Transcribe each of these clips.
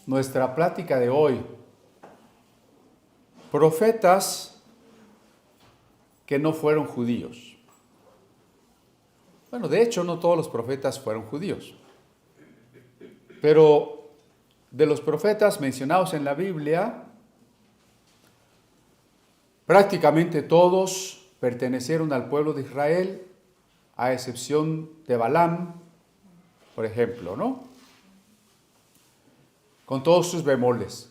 nuestra plática de hoy. Profetas que no fueron judíos. Bueno, de hecho, no todos los profetas fueron judíos. Pero de los profetas mencionados en la Biblia, prácticamente todos pertenecieron al pueblo de Israel, a excepción de Balaam, por ejemplo, ¿no? Con todos sus bemoles.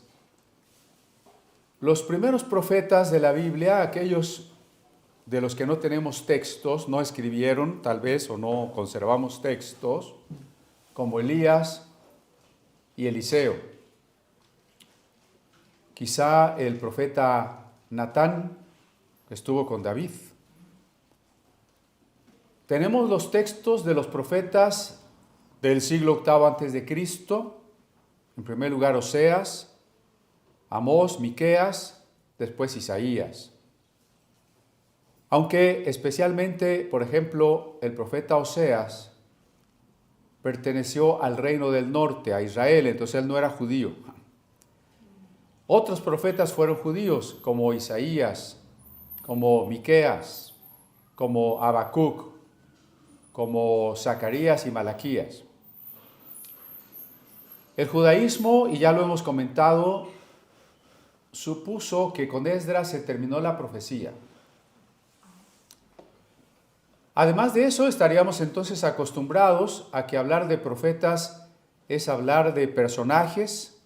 Los primeros profetas de la Biblia, aquellos de los que no tenemos textos, no escribieron tal vez o no conservamos textos, como Elías y Eliseo. Quizá el profeta Natán, que estuvo con David. Tenemos los textos de los profetas del siglo VIII antes de Cristo. En primer lugar, Oseas, Amós, Miqueas, después Isaías. Aunque especialmente, por ejemplo, el profeta Oseas perteneció al reino del norte, a Israel, entonces él no era judío. Otros profetas fueron judíos, como Isaías, como Miqueas, como Habacuc, como Zacarías y Malaquías. El judaísmo, y ya lo hemos comentado, supuso que con Esdras se terminó la profecía. Además de eso, estaríamos entonces acostumbrados a que hablar de profetas es hablar de personajes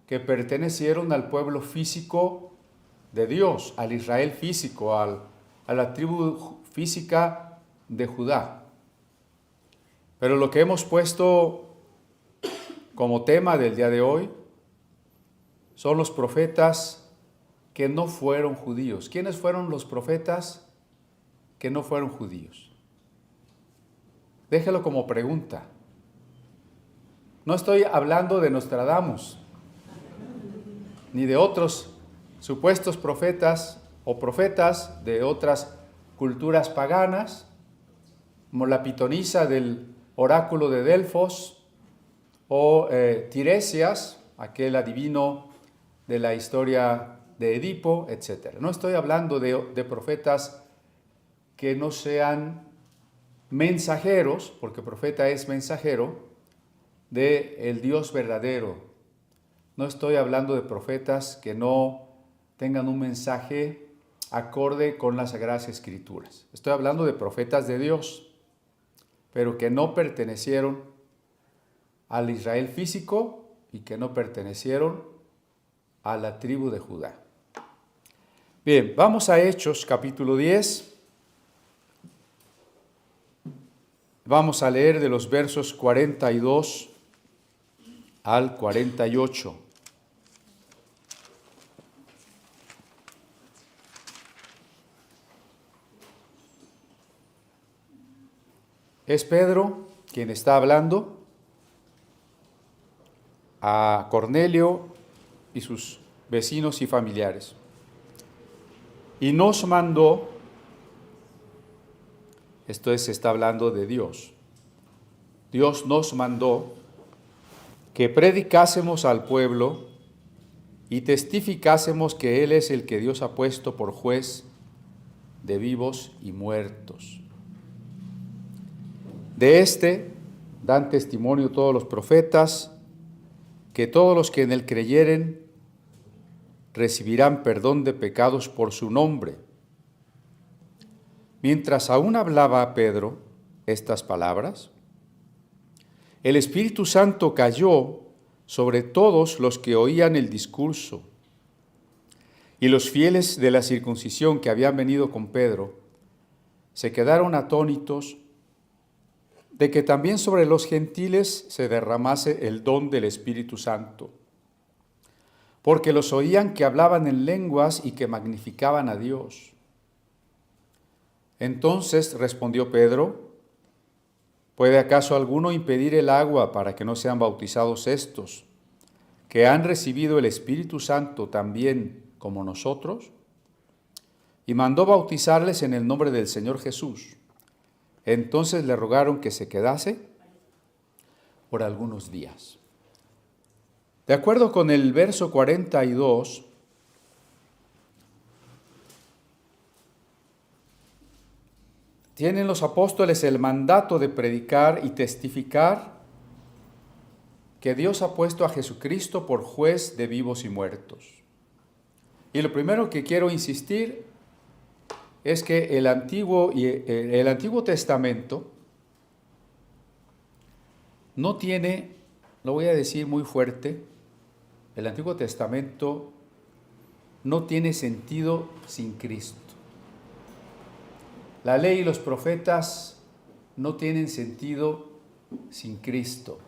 que pertenecieron al pueblo físico de Dios, al Israel físico, a la tribu física de Judá. Pero lo que hemos puesto como tema del día de hoy son los profetas que no fueron judíos. ¿Quiénes fueron los profetas que no fueron judíos? Déjelo como pregunta. No estoy hablando de Nostradamus, ni de otros supuestos profetas o profetas de otras culturas paganas, como la pitonisa del oráculo de Delfos, o Tiresias, aquel adivino de la historia de Edipo, etc. No estoy hablando de profetas que no sean mensajeros, porque profeta es mensajero, del Dios verdadero. No estoy hablando de profetas que no tengan un mensaje acorde con las Sagradas Escrituras. Estoy hablando de profetas de Dios, pero que no pertenecieron al Israel físico y que no pertenecieron a la tribu de Judá. Bien, vamos a Hechos capítulo 10. Vamos a leer de los versos 42 al 48. Es Pedro quien está hablando a Cornelio y sus vecinos y familiares. Y nos mandó, esto es, se está hablando de Dios. Dios nos mandó que predicásemos al pueblo y testificásemos que Él es el que Dios ha puesto por juez de vivos y muertos. De este dan testimonio todos los profetas, que todos los que en Él creyeren recibirán perdón de pecados por su nombre. Mientras aún hablaba Pedro estas palabras, el Espíritu Santo cayó sobre todos los que oían el discurso, y los fieles de la circuncisión que habían venido con Pedro se quedaron atónitos de que también sobre los gentiles se derramase el don del Espíritu Santo, porque los oían que hablaban en lenguas y que magnificaban a Dios. Entonces respondió Pedro: ¿puede acaso alguno impedir el agua para que no sean bautizados estos, que han recibido el Espíritu Santo también como nosotros? Y mandó bautizarles en el nombre del Señor Jesús. Entonces le rogaron que se quedase por algunos días. De acuerdo con el verso 42, tienen los apóstoles el mandato de predicar y testificar que Dios ha puesto a Jesucristo por juez de vivos y muertos. Y lo primero que quiero insistir es que el Antiguo Testamento no tiene, lo voy a decir muy fuerte, el Antiguo Testamento no tiene sentido sin Cristo. La ley y los profetas no tienen sentido sin Cristo.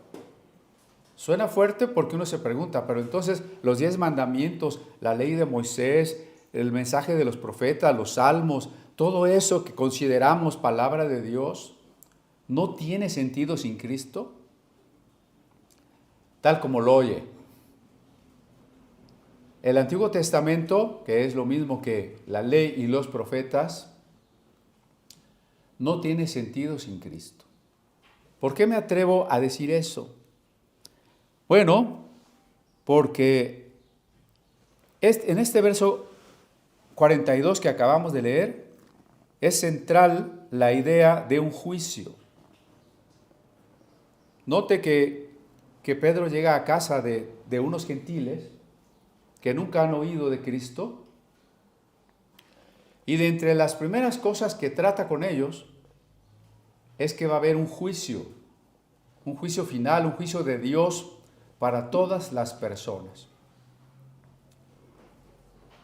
Suena fuerte porque uno se pregunta, pero entonces los 10 mandamientos, la ley de Moisés, el mensaje de los profetas, los salmos, todo eso que consideramos palabra de Dios, ¿no tiene sentido sin Cristo? Tal como lo oye. El Antiguo Testamento, que es lo mismo que la ley y los profetas, no tiene sentido sin Cristo. ¿Por qué me atrevo a decir eso? Bueno, porque en este verso 42 que acabamos de leer, es central la idea de un juicio. Note que Pedro llega a casa de unos gentiles que nunca han oído de Cristo, y de entre las primeras cosas que trata con ellos es que va a haber un juicio final, un juicio de Dios para todas las personas.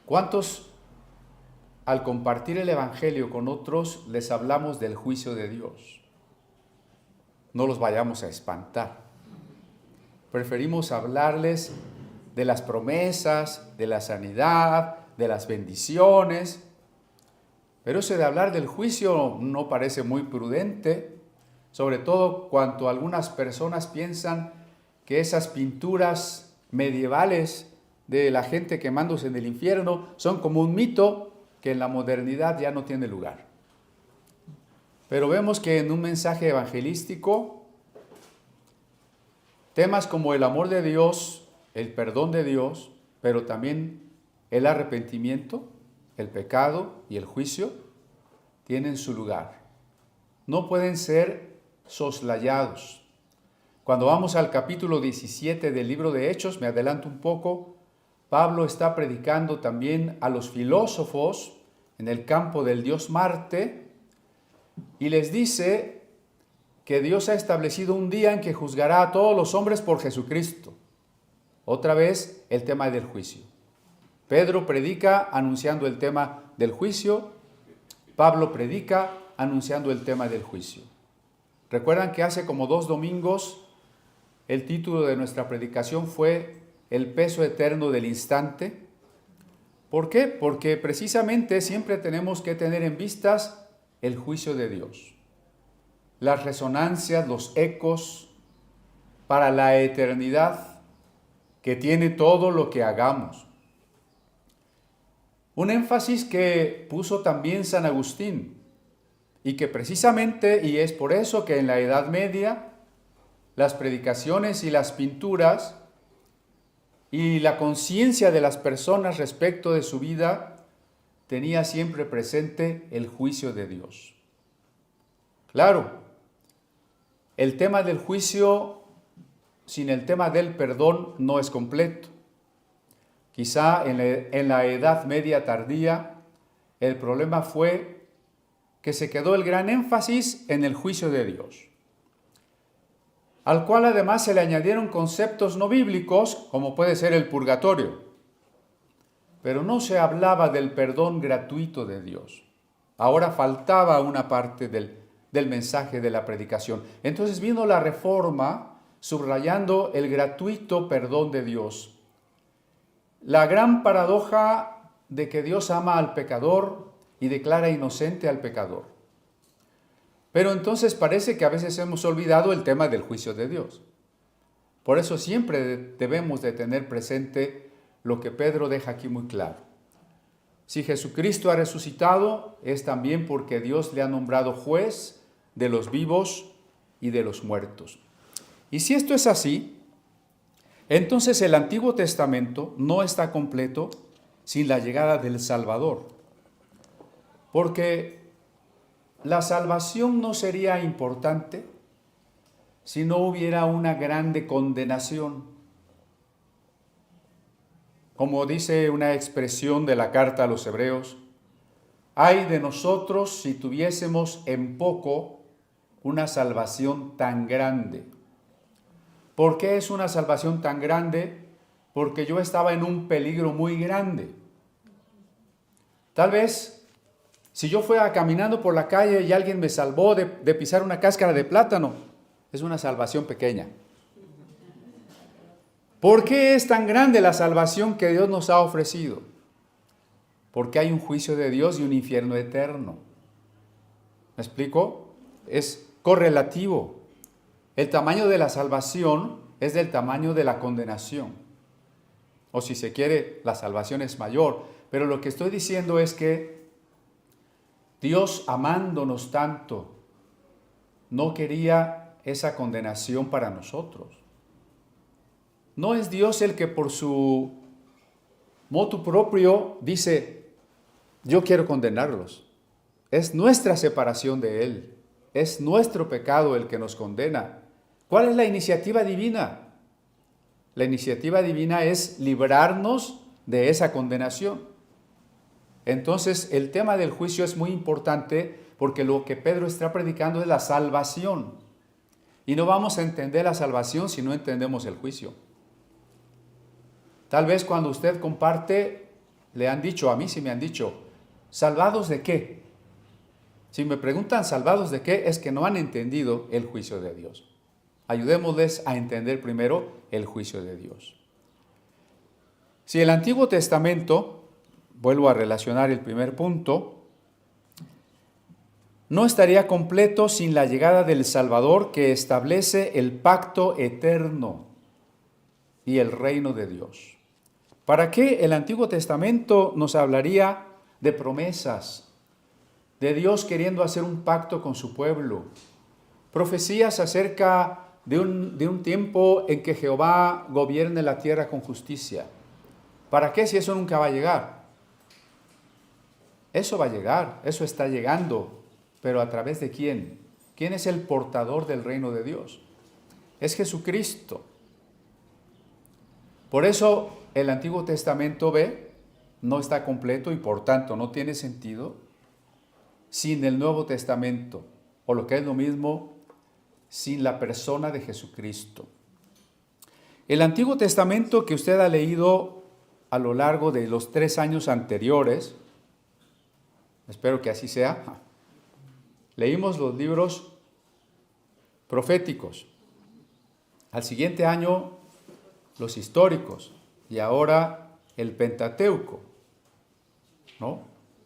¿Cuántos al compartir el Evangelio con otros les hablamos del juicio de Dios? No los vayamos a espantar. Preferimos hablarles de las promesas, de la sanidad, de las bendiciones. Pero eso de hablar del juicio no parece muy prudente, sobre todo cuando algunas personas piensan que esas pinturas medievales de la gente quemándose en el infierno son como un mito que en la modernidad ya no tiene lugar. Pero vemos que en un mensaje evangelístico, temas como el amor de Dios, el perdón de Dios, pero también el arrepentimiento, el pecado y el juicio, tienen su lugar. No pueden ser soslayados. Cuando vamos al capítulo 17 del libro de Hechos, me adelanto un poco, Pablo está predicando también a los filósofos en el campo del dios Marte y les dice que Dios ha establecido un día en que juzgará a todos los hombres por Jesucristo. Otra vez el tema del juicio. Pedro predica anunciando el tema del juicio, Pablo predica anunciando el tema del juicio. Recuerdan que hace como 2 domingos el título de nuestra predicación fue El peso eterno del instante. ¿Por qué? Porque precisamente siempre tenemos que tener en vistas el juicio de Dios. Las resonancias, los ecos para la eternidad que tiene todo lo que hagamos. Un énfasis que puso también San Agustín y que precisamente, y es por eso que en la Edad Media, las predicaciones y las pinturas y la conciencia de las personas respecto de su vida tenía siempre presente el juicio de Dios. Claro, el tema del juicio sin el tema del perdón no es completo. Quizá en la Edad Media tardía el problema fue que se quedó el gran énfasis en el juicio de Dios, al cual además se le añadieron conceptos no bíblicos como puede ser el purgatorio. Pero no se hablaba del perdón gratuito de Dios. Ahora faltaba una parte del mensaje de la predicación. Entonces vino la Reforma subrayando el gratuito perdón de Dios. La gran paradoja de que Dios ama al pecador y declara inocente al pecador. Pero entonces parece que a veces hemos olvidado el tema del juicio de Dios. Por eso siempre debemos de tener presente lo que Pedro deja aquí muy claro. Si Jesucristo ha resucitado, es también porque Dios le ha nombrado juez de los vivos y de los muertos. Y si esto es así, Entonces el Antiguo Testamento no está completo sin la llegada del Salvador, porque la salvación no sería importante si no hubiera una grande condenación. Como dice una expresión de la carta a los Hebreos, ay de nosotros si tuviésemos en poco una salvación tan grande. ¿Por qué es una salvación tan grande? Porque yo estaba en un peligro muy grande. Tal vez, si yo fuera caminando por la calle y alguien me salvó de pisar una cáscara de plátano, es una salvación pequeña. ¿Por qué es tan grande la salvación que Dios nos ha ofrecido? Porque hay un juicio de Dios y un infierno eterno. ¿Me explico? Es correlativo. El tamaño de la salvación es del tamaño de la condenación. O si se quiere, la salvación es mayor. Pero lo que estoy diciendo es que Dios, amándonos tanto, no quería esa condenación para nosotros. No es Dios el que por su motu propio dice, yo quiero condenarlos. Es nuestra separación de Él. Es nuestro pecado el que nos condena. ¿Cuál es la iniciativa divina? La iniciativa divina es librarnos de esa condenación. Entonces, el tema del juicio es muy importante porque lo que Pedro está predicando es la salvación. Y no vamos a entender la salvación si no entendemos el juicio. Tal vez cuando usted comparte, le han dicho, a mí sí me han dicho, ¿salvados de qué? Si me preguntan salvados de qué, es que no han entendido el juicio de Dios. Ayudémosles a entender primero el juicio de Dios. Si el Antiguo Testamento, vuelvo a relacionar el primer punto, no estaría completo sin la llegada del Salvador que establece el pacto eterno y el reino de Dios. ¿Para qué el Antiguo Testamento nos hablaría de promesas, de Dios queriendo hacer un pacto con su pueblo? Profecías acerca de un tiempo en que Jehová gobierne la tierra con justicia. ¿Para qué si eso nunca va a llegar? Eso va a llegar, eso está llegando, pero ¿a través de quién? ¿Quién es el portador del reino de Dios? Es Jesucristo. Por eso el Antiguo Testamento no está completo y por tanto no tiene sentido sin el Nuevo Testamento, o lo que es lo mismo, sin la persona de Jesucristo. El Antiguo Testamento que usted ha leído a lo largo de los 3 años anteriores, espero que así sea, leímos los libros proféticos. Al siguiente año, los históricos, y ahora el Pentateuco, ¿no?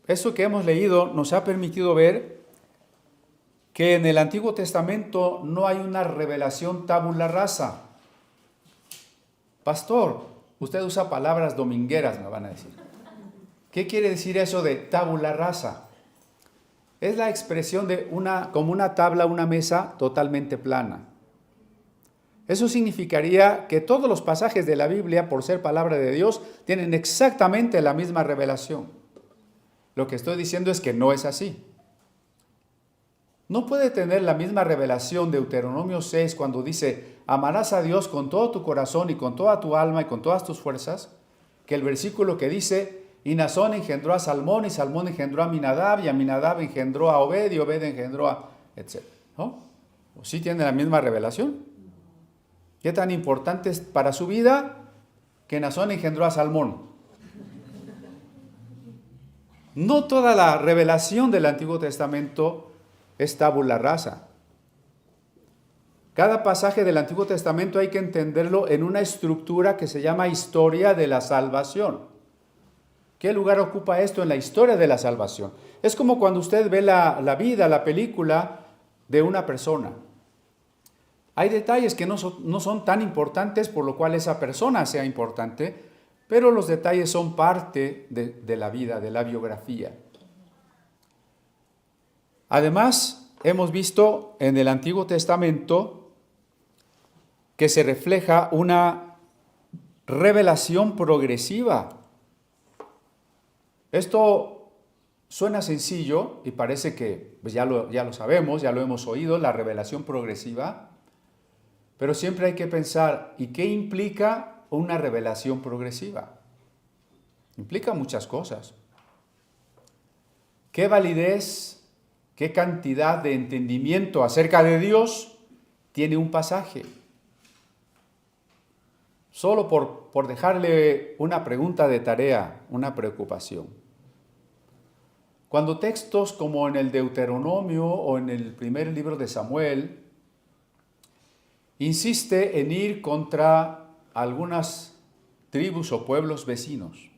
Eso que hemos leído nos ha permitido ver que en el Antiguo Testamento no hay una revelación tabula rasa. Pastor, usted usa palabras domingueras, me van a decir. ¿Qué quiere decir eso de tabula rasa? Es la expresión de como una tabla, una mesa totalmente plana. Eso significaría que todos los pasajes de la Biblia, por ser palabra de Dios, tienen exactamente la misma revelación. Lo que estoy diciendo es que no es así. No puede tener la misma revelación de Deuteronomio 6 cuando dice, amarás a Dios con todo tu corazón y con toda tu alma y con todas tus fuerzas, que el versículo que dice, y Nazón engendró a Salmón y Salmón engendró a Aminadab y Aminadab engendró a Obed y Obed engendró a etc. ¿No? ¿O sí tiene la misma revelación? ¿Qué tan importante es para su vida que Nazón engendró a Salmón? No toda la revelación del Antiguo Testamento es tabula rasa. Cada pasaje del Antiguo Testamento hay que entenderlo en una estructura que se llama historia de la salvación. ¿Qué lugar ocupa esto en la historia de la salvación? Es como cuando usted ve la vida, la película de una persona. Hay detalles que no son tan importantes, por lo cual esa persona sea importante, pero los detalles son parte de la vida, de la biografía. Además, hemos visto en el Antiguo Testamento que se refleja una revelación progresiva. Esto suena sencillo y parece que pues ya lo sabemos, ya lo hemos oído, la revelación progresiva, pero siempre hay que pensar, ¿y qué implica una revelación progresiva? Implica muchas cosas. ¿Qué validez, qué cantidad de entendimiento acerca de Dios tiene un pasaje? Solo por dejarle una pregunta de tarea, una preocupación. Cuando textos como en el Deuteronomio o en el primer libro de Samuel insiste en ir contra algunas tribus o pueblos vecinos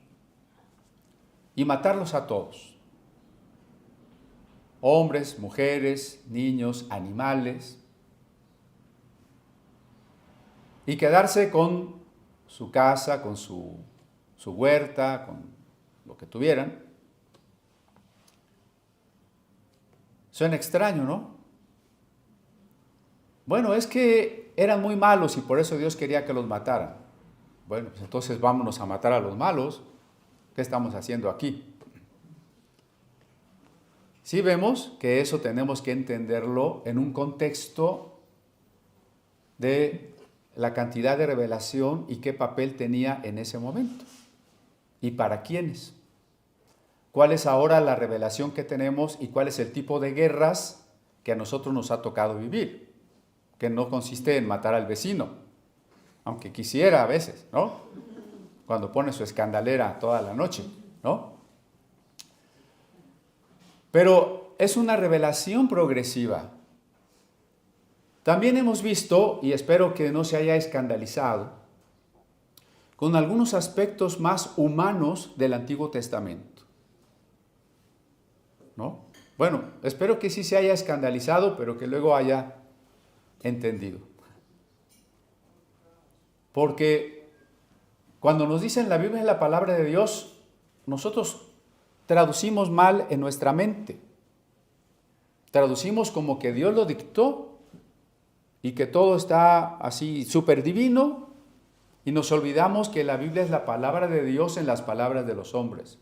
y matarlos a todos, hombres, mujeres, niños, animales, y quedarse con su casa, con su huerta, con lo que tuvieran. Suena extraño, ¿no? Bueno, es que eran muy malos y por eso Dios quería que los mataran. Bueno, pues entonces vámonos a matar a los malos. ¿Qué estamos haciendo aquí? Sí vemos que eso tenemos que entenderlo en un contexto de la cantidad de revelación y qué papel tenía en ese momento. ¿Y para quiénes? ¿Cuál es ahora la revelación que tenemos y cuál es el tipo de guerras que a nosotros nos ha tocado vivir? Que no consiste en matar al vecino, aunque quisiera a veces, ¿no? Cuando pone su escandalera toda la noche, ¿no? Pero es una revelación progresiva. También hemos visto, y espero que no se haya escandalizado, con algunos aspectos más humanos del Antiguo Testamento, ¿no? Bueno, espero que sí se haya escandalizado, pero que luego haya entendido. Porque cuando nos dicen la Biblia es la palabra de Dios, nosotros traducimos mal en nuestra mente. Traducimos como que Dios lo dictó y que todo está así súper divino y nos olvidamos que la Biblia es la palabra de Dios en las palabras de los hombres.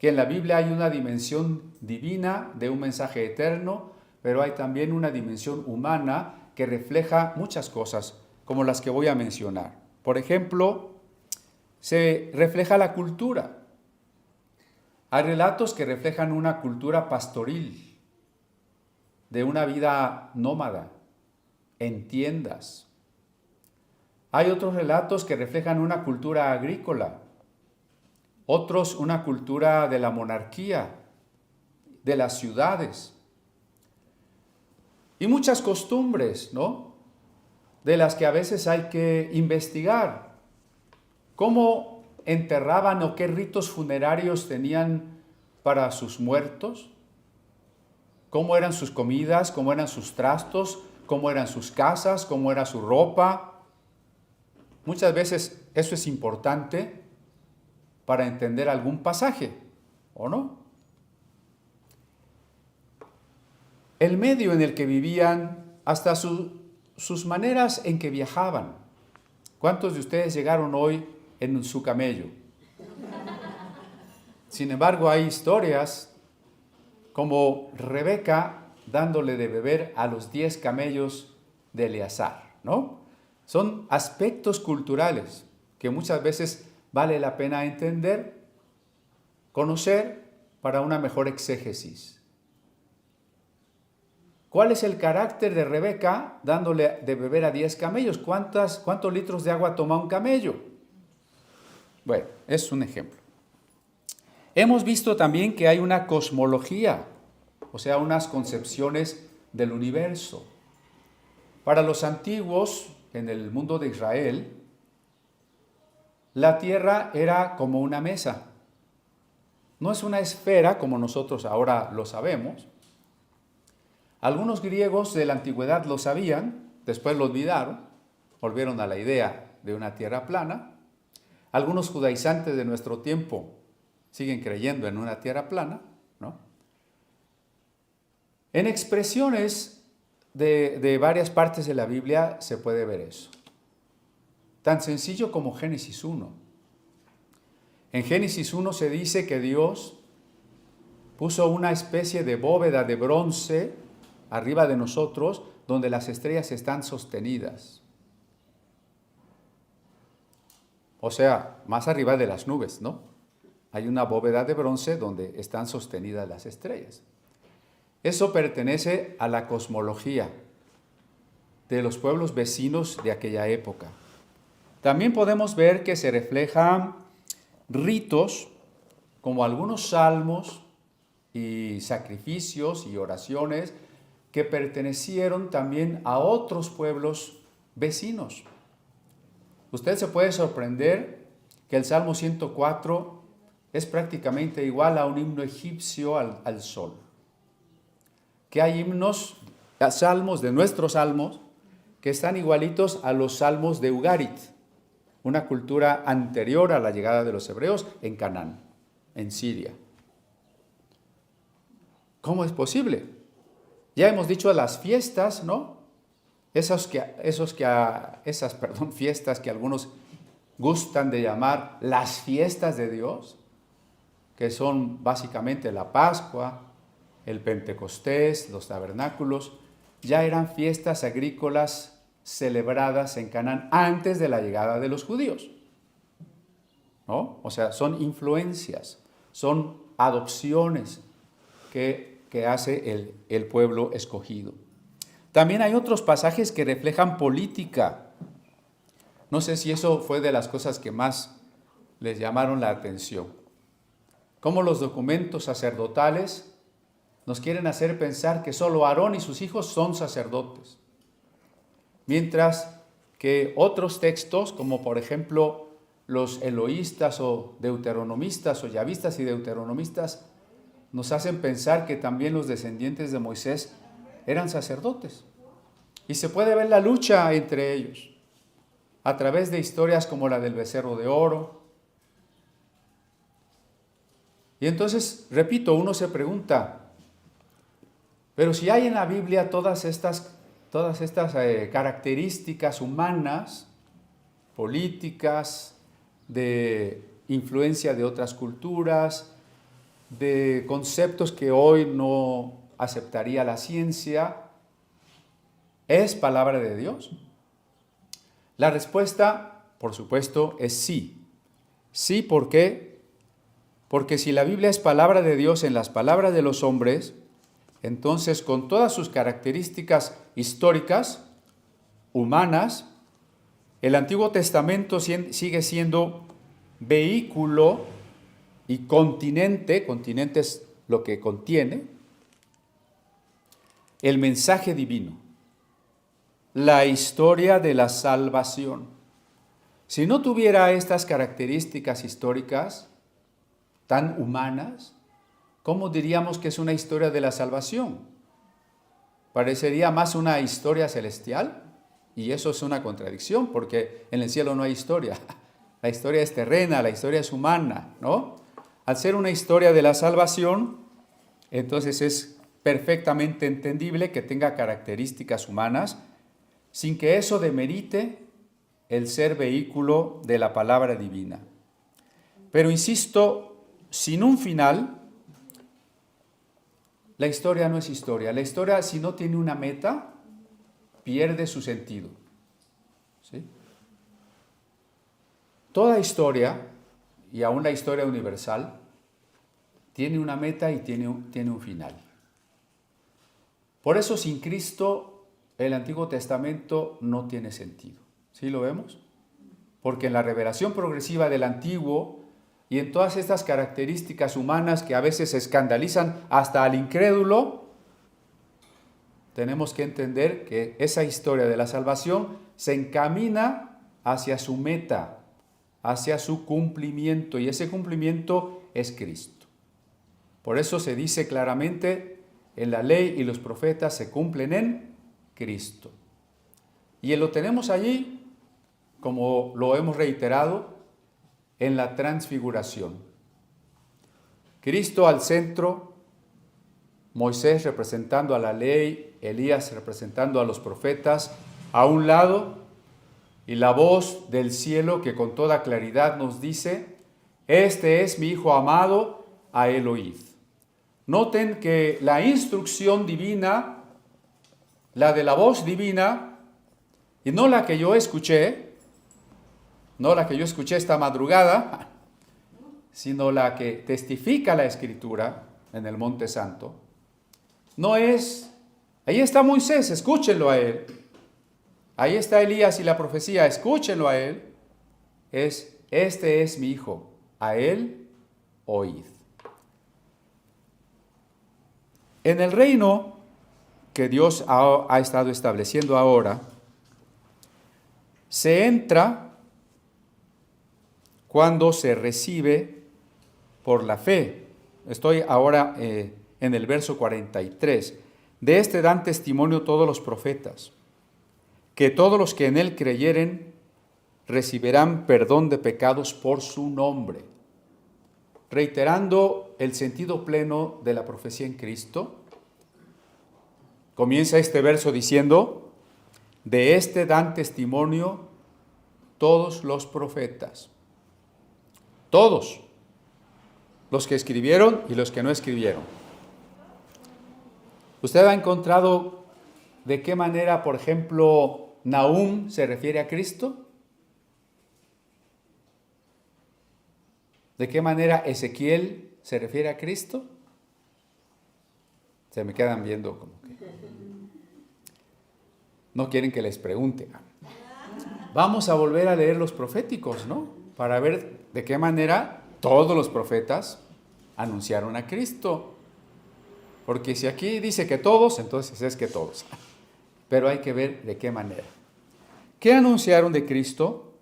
Que en la Biblia hay una dimensión divina de un mensaje eterno, pero hay también una dimensión humana que refleja muchas cosas, como las que voy a mencionar. Por ejemplo, se refleja la cultura. Hay relatos que reflejan una cultura pastoril, de una vida nómada, en tiendas. Hay otros relatos que reflejan una cultura agrícola, otros una cultura de la monarquía, de las ciudades. Y muchas costumbres, ¿no? De las que a veces hay que investigar. ¿Cómo enterraban o qué ritos funerarios tenían para sus muertos? ¿Cómo eran sus comidas? ¿Cómo eran sus trastos? ¿Cómo eran sus casas? ¿Cómo era su ropa? Muchas veces eso es importante para entender algún pasaje, ¿o no? El medio en el que vivían, hasta sus maneras en que viajaban. ¿Cuántos de ustedes llegaron hoy en su camello? Sin embargo, hay historias como Rebeca dándole de beber a los 10 camellos de Eleazar, ¿no? Son aspectos culturales que muchas veces vale la pena entender, conocer para una mejor exégesis. ¿Cuál es el carácter de Rebeca dándole de beber a 10 camellos? ¿Cuántos litros de agua toma un camello? Bueno, es un ejemplo. Hemos visto también que hay una cosmología, o sea, unas concepciones del universo. Para los antiguos, en el mundo de Israel, la tierra era como una mesa. No es una esfera como nosotros ahora lo sabemos. Algunos griegos de la antigüedad lo sabían, después lo olvidaron, volvieron a la idea de una tierra plana. Algunos judaizantes de nuestro tiempo siguen creyendo en una tierra plana, ¿no? En expresiones de varias partes de la Biblia se puede ver eso. Tan sencillo como Génesis 1. En Génesis 1 se dice que Dios puso una especie de bóveda de bronce arriba de nosotros, donde las estrellas están sostenidas. O sea, más arriba de las nubes, ¿no? Hay una bóveda de bronce donde están sostenidas las estrellas. Eso pertenece a la cosmología de los pueblos vecinos de aquella época. También podemos ver que se reflejan ritos como algunos salmos y sacrificios y oraciones que pertenecieron también a otros pueblos vecinos. Usted se puede sorprender que el Salmo 104 es prácticamente igual a un himno egipcio al sol. Que hay himnos, salmos de nuestros salmos, que están igualitos a los salmos de Ugarit, una cultura anterior a la llegada de los hebreos en Canaán, en Siria. ¿Cómo es posible? Ya hemos dicho las fiestas, ¿no? Esas fiestas que algunos gustan de llamar las fiestas de Dios, que son básicamente la Pascua, el Pentecostés, los tabernáculos, ya eran fiestas agrícolas celebradas en Canaán antes de la llegada de los judíos, ¿no? O sea, son influencias, son adopciones que hace el pueblo escogido. También hay otros pasajes que reflejan política. No sé si eso fue de las cosas que más les llamaron la atención. Cómo los documentos sacerdotales nos quieren hacer pensar que solo Aarón y sus hijos son sacerdotes. Mientras que otros textos, como por ejemplo los eloístas o deuteronomistas o yavistas y deuteronomistas, nos hacen pensar que también los descendientes de Moisés eran sacerdotes. Y se puede ver la lucha entre ellos a través de historias como la del becerro de oro. Y entonces, repito, uno se pregunta, pero si hay en la Biblia todas estas características humanas, políticas, de influencia de otras culturas, de conceptos que hoy no aceptaría la ciencia, ¿es palabra de Dios? La respuesta, por supuesto, es sí. Sí, ¿por qué? Porque si la Biblia es palabra de Dios en las palabras de los hombres, entonces con todas sus características históricas, humanas, el Antiguo Testamento sigue siendo vehículo y continente es lo que contiene, el mensaje divino, la historia de la salvación. Si no tuviera estas características históricas tan humanas, ¿cómo diríamos que es una historia de la salvación? Parecería más una historia celestial, y eso es una contradicción, porque en el cielo no hay historia. La historia es terrena, la historia es humana, ¿no? Al ser una historia de la salvación, entonces es perfectamente entendible que tenga características humanas, sin que eso demerite el ser vehículo de la palabra divina. Pero insisto, sin un final, la historia no es historia. La historia, si no tiene una meta, pierde su sentido. ¿Sí? Toda historia, y aún la historia universal, tiene una meta y tiene un final. Por eso, sin Cristo, el Antiguo Testamento no tiene sentido. ¿Sí lo vemos? Porque en la revelación progresiva del Antiguo y en todas estas características humanas que a veces escandalizan hasta al incrédulo, tenemos que entender que esa historia de la salvación se encamina hacia su meta, hacia su cumplimiento, y ese cumplimiento es Cristo. Por eso se dice claramente, en la ley y los profetas se cumplen en Cristo. Y lo tenemos allí, como lo hemos reiterado, en la transfiguración. Cristo al centro, Moisés representando a la ley, Elías representando a los profetas, a un lado, y la voz del cielo que con toda claridad nos dice: este es mi Hijo amado, a él oíd. Noten que la instrucción divina, la de la voz divina, y no la que yo escuché, no la que yo escuché esta madrugada, sino la que testifica la Escritura en el Monte Santo, no es: ahí está Moisés, escúchenlo a él. Ahí está Elías y la profecía, escúchenlo a él. Este es mi Hijo, a él oíd. En el reino que Dios ha estado estableciendo ahora, se entra cuando se recibe por la fe. Estoy ahora en el verso 43. De este dan testimonio todos los profetas, que todos los que en él creyeren recibirán perdón de pecados por su nombre. Reiterando el sentido pleno de la profecía en Cristo, comienza este verso diciendo: de este dan testimonio todos los profetas. Todos, los que escribieron y los que no escribieron. ¿Usted ha encontrado de qué manera, por ejemplo, Nahum se refiere a Cristo? ¿De qué manera Ezequiel se refiere a Cristo? Se me quedan viendo como que no quieren que les pregunte. Vamos a volver a leer los proféticos, ¿no? Para ver de qué manera todos los profetas anunciaron a Cristo. Porque si aquí dice que todos, entonces es que todos. Pero hay que ver de qué manera. ¿Qué anunciaron de Cristo?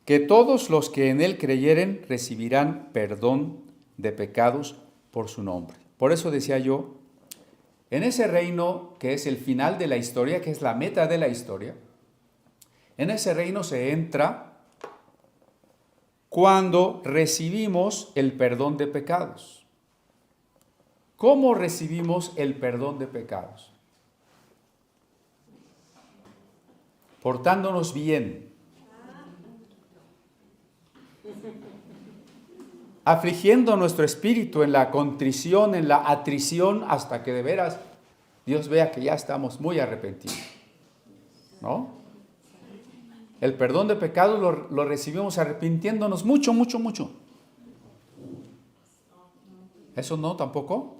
Que todos los que en él creyeren recibirán perdón de pecados por su nombre. Por eso decía yo, en ese reino que es el final de la historia, que es la meta de la historia, en ese reino se entra cuando recibimos el perdón de pecados. ¿Cómo recibimos el perdón de pecados? Portándonos bien, afligiendo nuestro espíritu en la contrición, en la atrición, hasta que de veras Dios vea que ya estamos muy arrepentidos, ¿no? El perdón de pecados lo recibimos arrepintiéndonos mucho, mucho, mucho. ¿Eso no tampoco?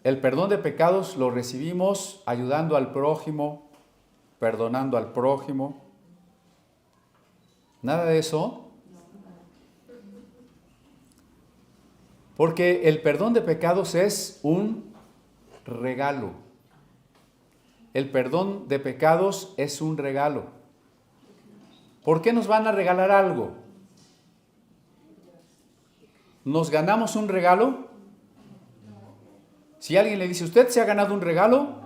El perdón de pecados lo recibimos ayudando al prójimo, perdonando al prójimo. ¿Nada de eso? Porque el perdón de pecados es un regalo. El perdón de pecados es un regalo. ¿Por qué nos van a regalar algo? ¿Nos ganamos un regalo? Si alguien le dice, ¿usted se ha ganado un regalo?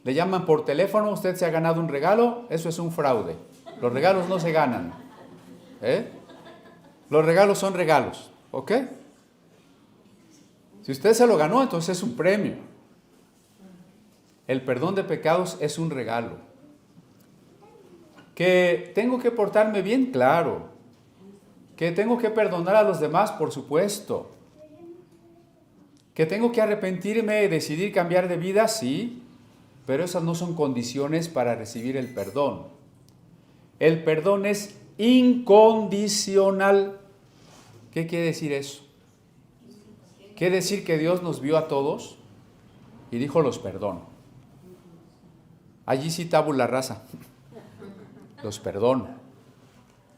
Le llaman por teléfono, ¿usted se ha ganado un regalo? Eso es un fraude. Los regalos no se ganan. Los regalos son regalos, ¿ok? Si usted se lo ganó, entonces es un premio. El perdón de pecados es un regalo. ¿Que tengo que portarme bien? Claro. ¿Que tengo que perdonar a los demás? Por supuesto. ¿Que tengo que arrepentirme y decidir cambiar de vida? Sí. Pero esas no son condiciones para recibir el perdón. El perdón es incondicional. ¿Qué quiere decir eso? Quiere decir que Dios nos vio a todos y dijo, los perdono. Allí sí tabula rasa. Los perdono.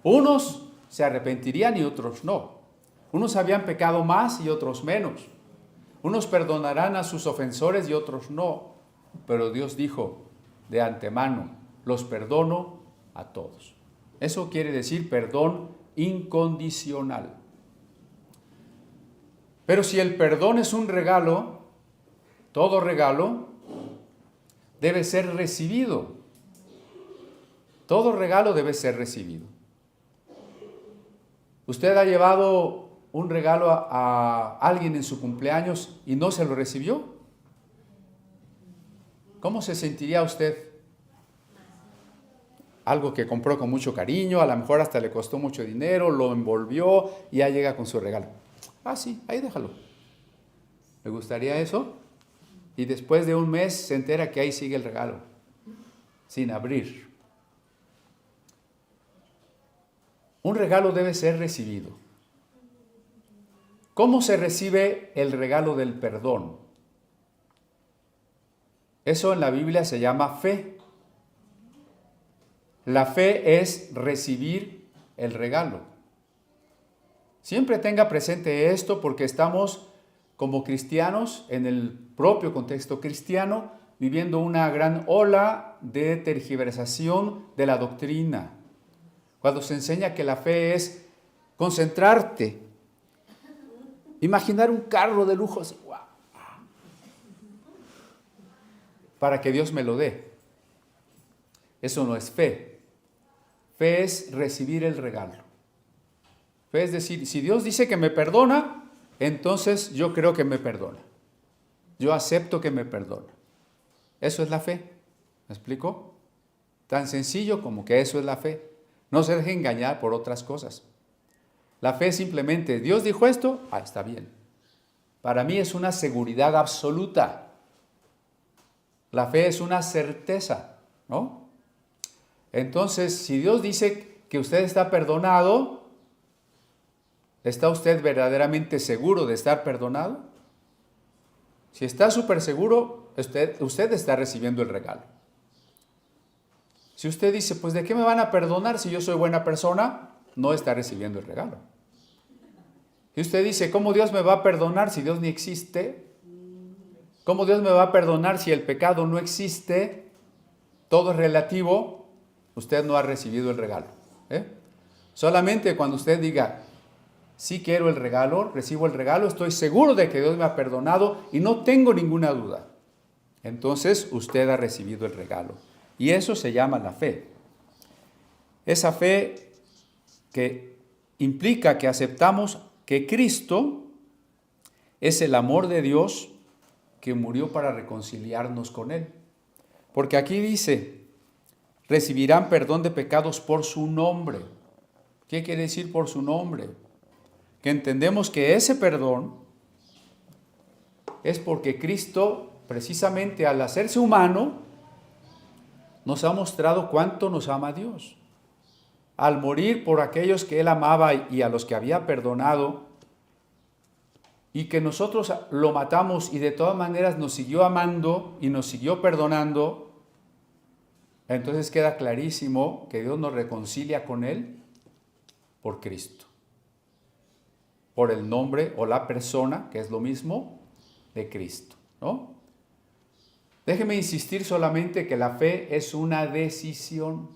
Unos se arrepentirían y otros no. Unos habían pecado más y otros menos. Unos perdonarán a sus ofensores y otros no. Pero Dios dijo de antemano, los perdono a todos. Eso quiere decir perdón incondicional. Pero si el perdón es un regalo, todo regalo debe ser recibido. Todo regalo debe ser recibido. ¿Usted ha llevado un regalo a alguien en su cumpleaños y no se lo recibió? ¿Cómo se sentiría usted? Algo que compró con mucho cariño, a lo mejor hasta le costó mucho dinero, lo envolvió y ya llega con su regalo. Ah, sí, ahí déjalo. ¿Le gustaría eso? Y después de un mes se entera que ahí sigue el regalo, sin abrir. Un regalo debe ser recibido. ¿Cómo se recibe el regalo del perdón? Eso en la Biblia se llama fe. La fe es recibir el regalo. Siempre tenga presente esto porque estamos como cristianos en el propio contexto cristiano viviendo una gran ola de tergiversación de la doctrina. Cuando se enseña que la fe es concentrarte, imaginar un carro de lujo así, ¡guau!, para que Dios me lo dé. Eso no es fe. Fe es recibir el regalo. Fe es decir, si Dios dice que me perdona, entonces yo creo que me perdona. Yo acepto que me perdona. Eso es la fe. ¿Me explico? Tan sencillo como que eso es la fe. No se deje engañar por otras cosas. La fe es simplemente, Dios dijo esto, está bien. Para mí es una seguridad absoluta. La fe es una certeza, ¿no? Entonces, si Dios dice que usted está perdonado, ¿está usted verdaderamente seguro de estar perdonado? Si está súper seguro, usted está recibiendo el regalo. Si usted dice, pues ¿de qué me van a perdonar si yo soy buena persona? No está recibiendo el regalo. Si usted dice, ¿cómo Dios me va a perdonar si Dios ni existe? ¿Cómo Dios me va a perdonar si el pecado no existe? Todo es relativo. Usted no ha recibido el regalo. Solamente cuando usted diga, sí quiero el regalo, recibo el regalo, estoy seguro de que Dios me ha perdonado y no tengo ninguna duda, entonces usted ha recibido el regalo. Y eso se llama la fe. Esa fe que implica que aceptamos que Cristo es el amor de Dios que murió para reconciliarnos con Él. Porque aquí dice, recibirán perdón de pecados por su nombre. ¿Qué quiere decir por su nombre? Que entendemos que ese perdón es porque Cristo, precisamente al hacerse humano, nos ha mostrado cuánto nos ama Dios. Al morir por aquellos que Él amaba y a los que había perdonado, y que nosotros lo matamos y de todas maneras nos siguió amando y nos siguió perdonando, entonces queda clarísimo que Dios nos reconcilia con Él por Cristo, por el nombre o la persona, que es lo mismo, de Cristo, ¿no? Déjeme insistir solamente que la fe es una decisión.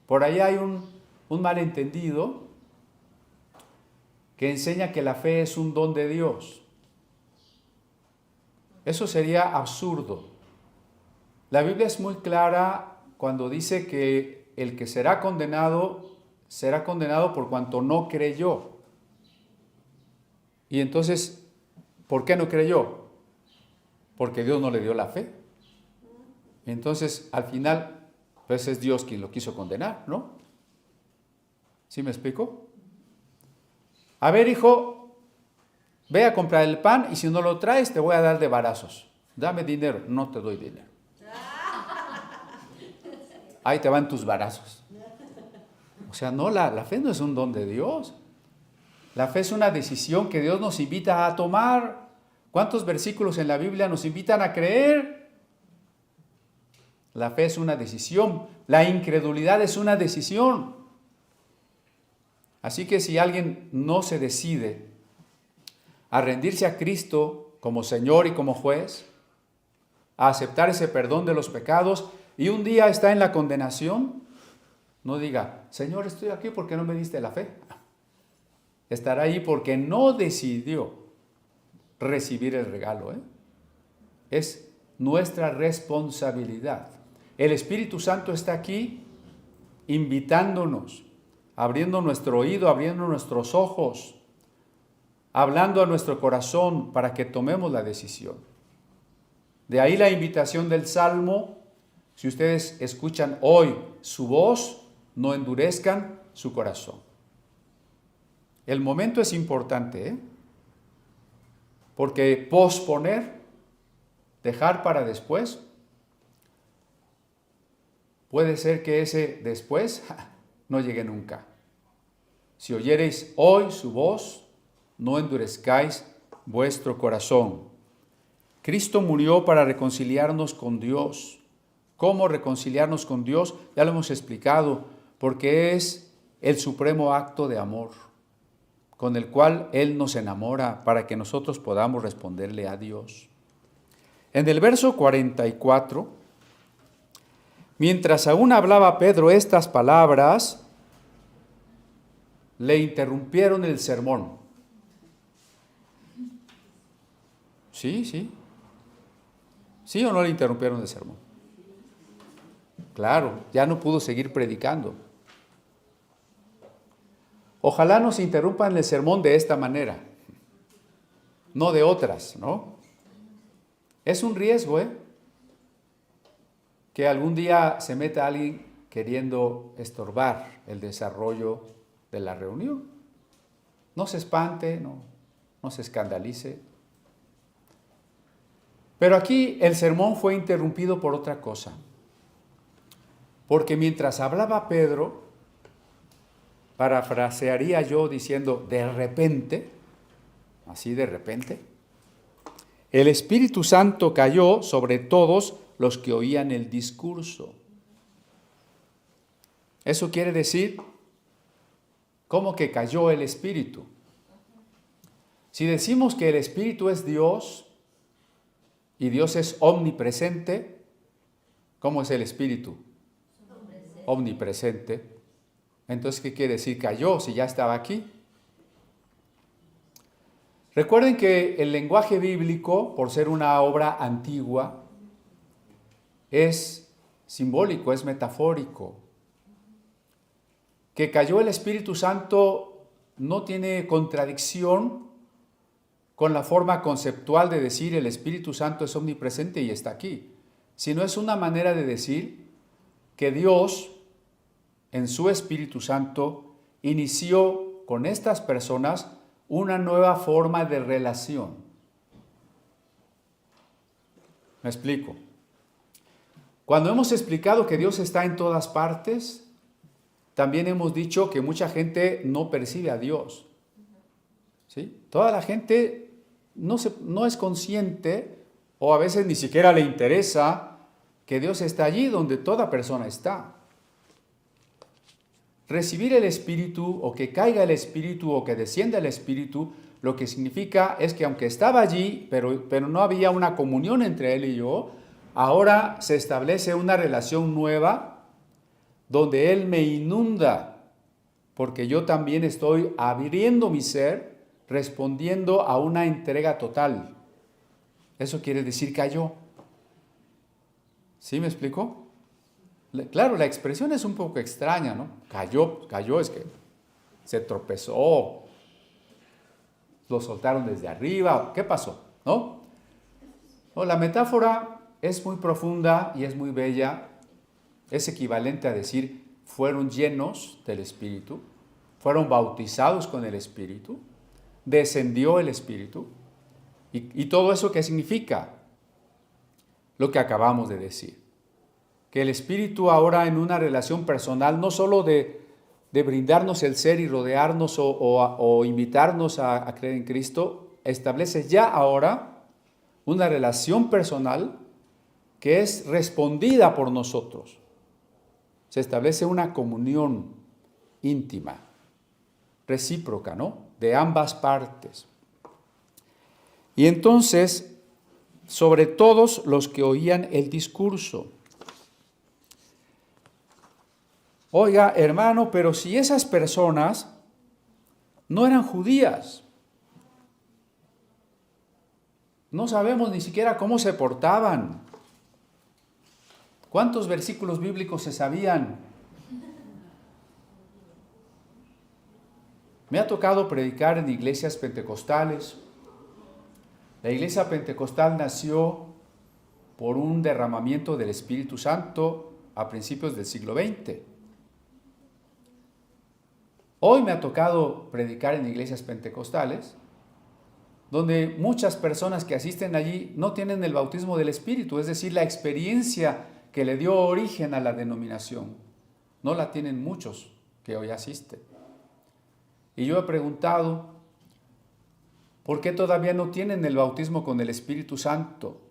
Por ahí hay un malentendido que enseña que la fe es un don de Dios. Eso sería absurdo. La Biblia es muy clara cuando dice que el que será condenado por cuanto no creyó. Y entonces, ¿por qué no creyó? Porque Dios no le dio la fe. Entonces, al final, pues es Dios quien lo quiso condenar, ¿no? ¿Sí me explico? A ver, hijo, ve a comprar el pan y si no lo traes te voy a dar de varazos. Dame dinero. No te doy dinero. Ahí te van tus varazos. O sea, no, la fe no es un don de Dios. La fe es una decisión que Dios nos invita a tomar. ¿Cuántos versículos en la Biblia nos invitan a creer? La fe es una decisión. La incredulidad es una decisión. Así que si alguien no se decide a rendirse a Cristo como Señor y como juez, a aceptar ese perdón de los pecados y un día está en la condenación, no diga, Señor, estoy aquí porque no me diste la fe. Estará ahí porque no decidió recibir el regalo. Es nuestra responsabilidad. El Espíritu Santo está aquí invitándonos, abriendo nuestro oído, abriendo nuestros ojos, hablando a nuestro corazón para que tomemos la decisión. De ahí la invitación del Salmo. Si ustedes escuchan hoy su voz, no endurezcan su corazón. El momento es importante, ¿eh? Porque posponer, dejar para después, puede ser que ese después no llegue nunca. Si oyereis hoy su voz, no endurezcáis vuestro corazón. Cristo murió para reconciliarnos con Dios. ¿Cómo reconciliarnos con Dios? Ya lo hemos explicado, porque es el supremo acto de amor, con el cual Él nos enamora para que nosotros podamos responderle a Dios. En el verso 44, mientras aún hablaba Pedro estas palabras, le interrumpieron el sermón. ¿Sí? ¿Sí o no le interrumpieron el sermón? Claro, ya no pudo seguir predicando. Ojalá nos interrumpan el sermón de esta manera, no de otras, ¿no? Es un riesgo, que algún día se meta alguien queriendo estorbar el desarrollo de la reunión. No se espante, no se escandalice. Pero aquí el sermón fue interrumpido por otra cosa. Porque mientras hablaba Pedro, parafrasearía yo diciendo, de repente, así de repente, el Espíritu Santo cayó sobre todos los que oían el discurso. Eso quiere decir, ¿cómo que cayó el Espíritu? Si decimos que el Espíritu es Dios y Dios es omnipresente, ¿cómo es el Espíritu? Omnipresente. Entonces, ¿qué quiere decir cayó si ya estaba aquí? Recuerden que el lenguaje bíblico, por ser una obra antigua, es simbólico, es metafórico. Que cayó el Espíritu Santo no tiene contradicción con la forma conceptual de decir el Espíritu Santo es omnipresente y está aquí, sino es una manera de decir que Dios, en su Espíritu Santo, inició con estas personas una nueva forma de relación. ¿Me explico? Cuando hemos explicado que Dios está en todas partes, también hemos dicho que mucha gente no percibe a Dios. ¿Sí? Toda la gente no es consciente, o a veces ni siquiera le interesa, que Dios está allí donde toda persona está. Recibir el Espíritu, o que caiga el Espíritu, o que descienda el Espíritu, lo que significa es que aunque estaba allí, pero no había una comunión entre Él y yo, ahora se establece una relación nueva, donde Él me inunda, porque yo también estoy abriendo mi ser, respondiendo a una entrega total. Eso quiere decir cayó. ¿Sí me explico? Claro, la expresión es un poco extraña, ¿no? Cayó es que se tropezó, lo soltaron desde arriba, ¿qué pasó? ¿No? La metáfora es muy profunda y es muy bella, es equivalente a decir, fueron llenos del Espíritu, fueron bautizados con el Espíritu, descendió el Espíritu, y todo eso, ¿qué significa? Lo que acabamos de decir. Que el Espíritu ahora en una relación personal, no solo de brindarnos el ser y rodearnos o invitarnos a creer en Cristo, establece ya ahora una relación personal que es respondida por nosotros. Se establece una comunión íntima, recíproca, ¿no? De ambas partes. Y entonces, sobre todos los que oían el discurso. Oiga, hermano, pero si esas personas no eran judías, no sabemos ni siquiera cómo se portaban. ¿Cuántos versículos bíblicos se sabían? Me ha tocado predicar en iglesias pentecostales. La iglesia pentecostal nació por un derramamiento del Espíritu Santo a principios del siglo XX. Hoy me ha tocado predicar en iglesias pentecostales, donde muchas personas que asisten allí no tienen el bautismo del Espíritu, es decir, la experiencia que le dio origen a la denominación. No la tienen muchos que hoy asisten. Y yo he preguntado, ¿por qué todavía no tienen el bautismo con el Espíritu Santo?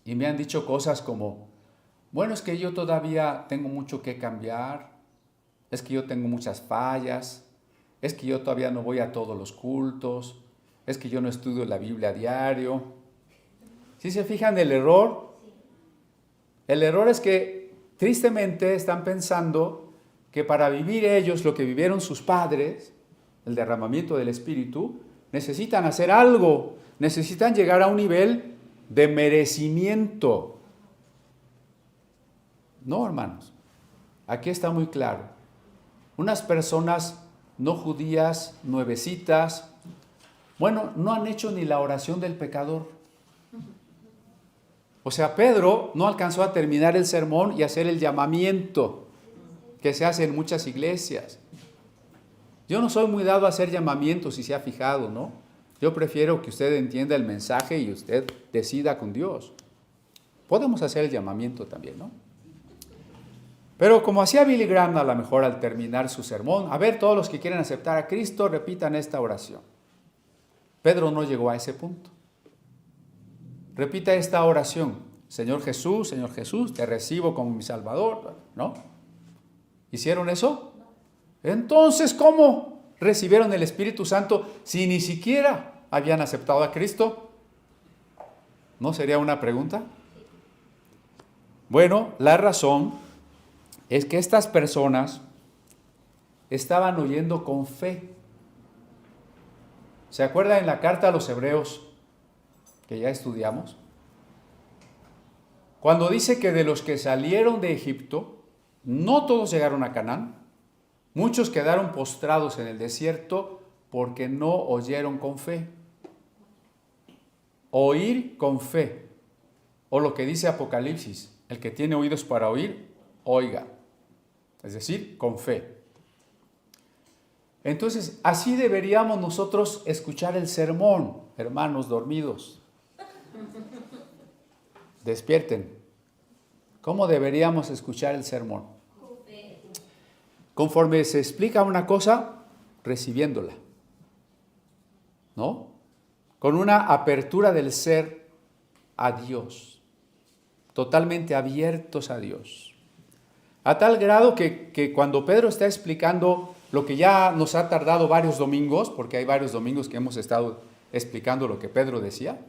Y me han dicho cosas como, bueno, es que yo todavía tengo mucho que cambiar, es que yo tengo muchas fallas, es que yo todavía no voy a todos los cultos, es que yo no estudio la Biblia a diario. ¿Sí se fijan el error? El error es que tristemente están pensando que para vivir ellos lo que vivieron sus padres, el derramamiento del Espíritu, necesitan hacer algo, necesitan llegar a un nivel de merecimiento. No, hermanos, aquí está muy claro. Unas personas no judías, nuevecitas, bueno, no han hecho ni la oración del pecador. O sea, Pedro no alcanzó a terminar el sermón y hacer el llamamiento que se hace en muchas iglesias. Yo no soy muy dado a hacer llamamientos, si se ha fijado, ¿no? Yo prefiero que usted entienda el mensaje y usted decida con Dios. Podemos hacer el llamamiento también, ¿no? Pero como hacía Billy Graham a lo mejor al terminar su sermón, a ver, todos los que quieren aceptar a Cristo, repitan esta oración. Pedro no llegó a ese punto. Repita esta oración. Señor Jesús, te recibo como mi Salvador, ¿no? ¿Hicieron eso? Entonces, ¿cómo recibieron el Espíritu Santo si ni siquiera habían aceptado a Cristo? ¿No sería una pregunta? Bueno, la razón es que estas personas estaban oyendo con fe. ¿Se acuerdan en la carta a los Hebreos que ya estudiamos? Cuando dice que de los que salieron de Egipto, no todos llegaron a Canaán, muchos quedaron postrados en el desierto porque no oyeron con fe. Oír con fe, o lo que dice Apocalipsis, el que tiene oídos para oír, oiga, es decir, con fe. Entonces, así deberíamos nosotros escuchar el sermón, hermanos dormidos. Despierten. ¿Cómo deberíamos escuchar el sermón? Conforme se explica una cosa, recibiéndola, ¿no? Con una apertura del ser a Dios, totalmente abiertos a Dios. A tal grado que cuando Pedro está explicando lo que ya nos ha tardado varios domingos, porque hay varios domingos que hemos estado explicando lo que Pedro decía,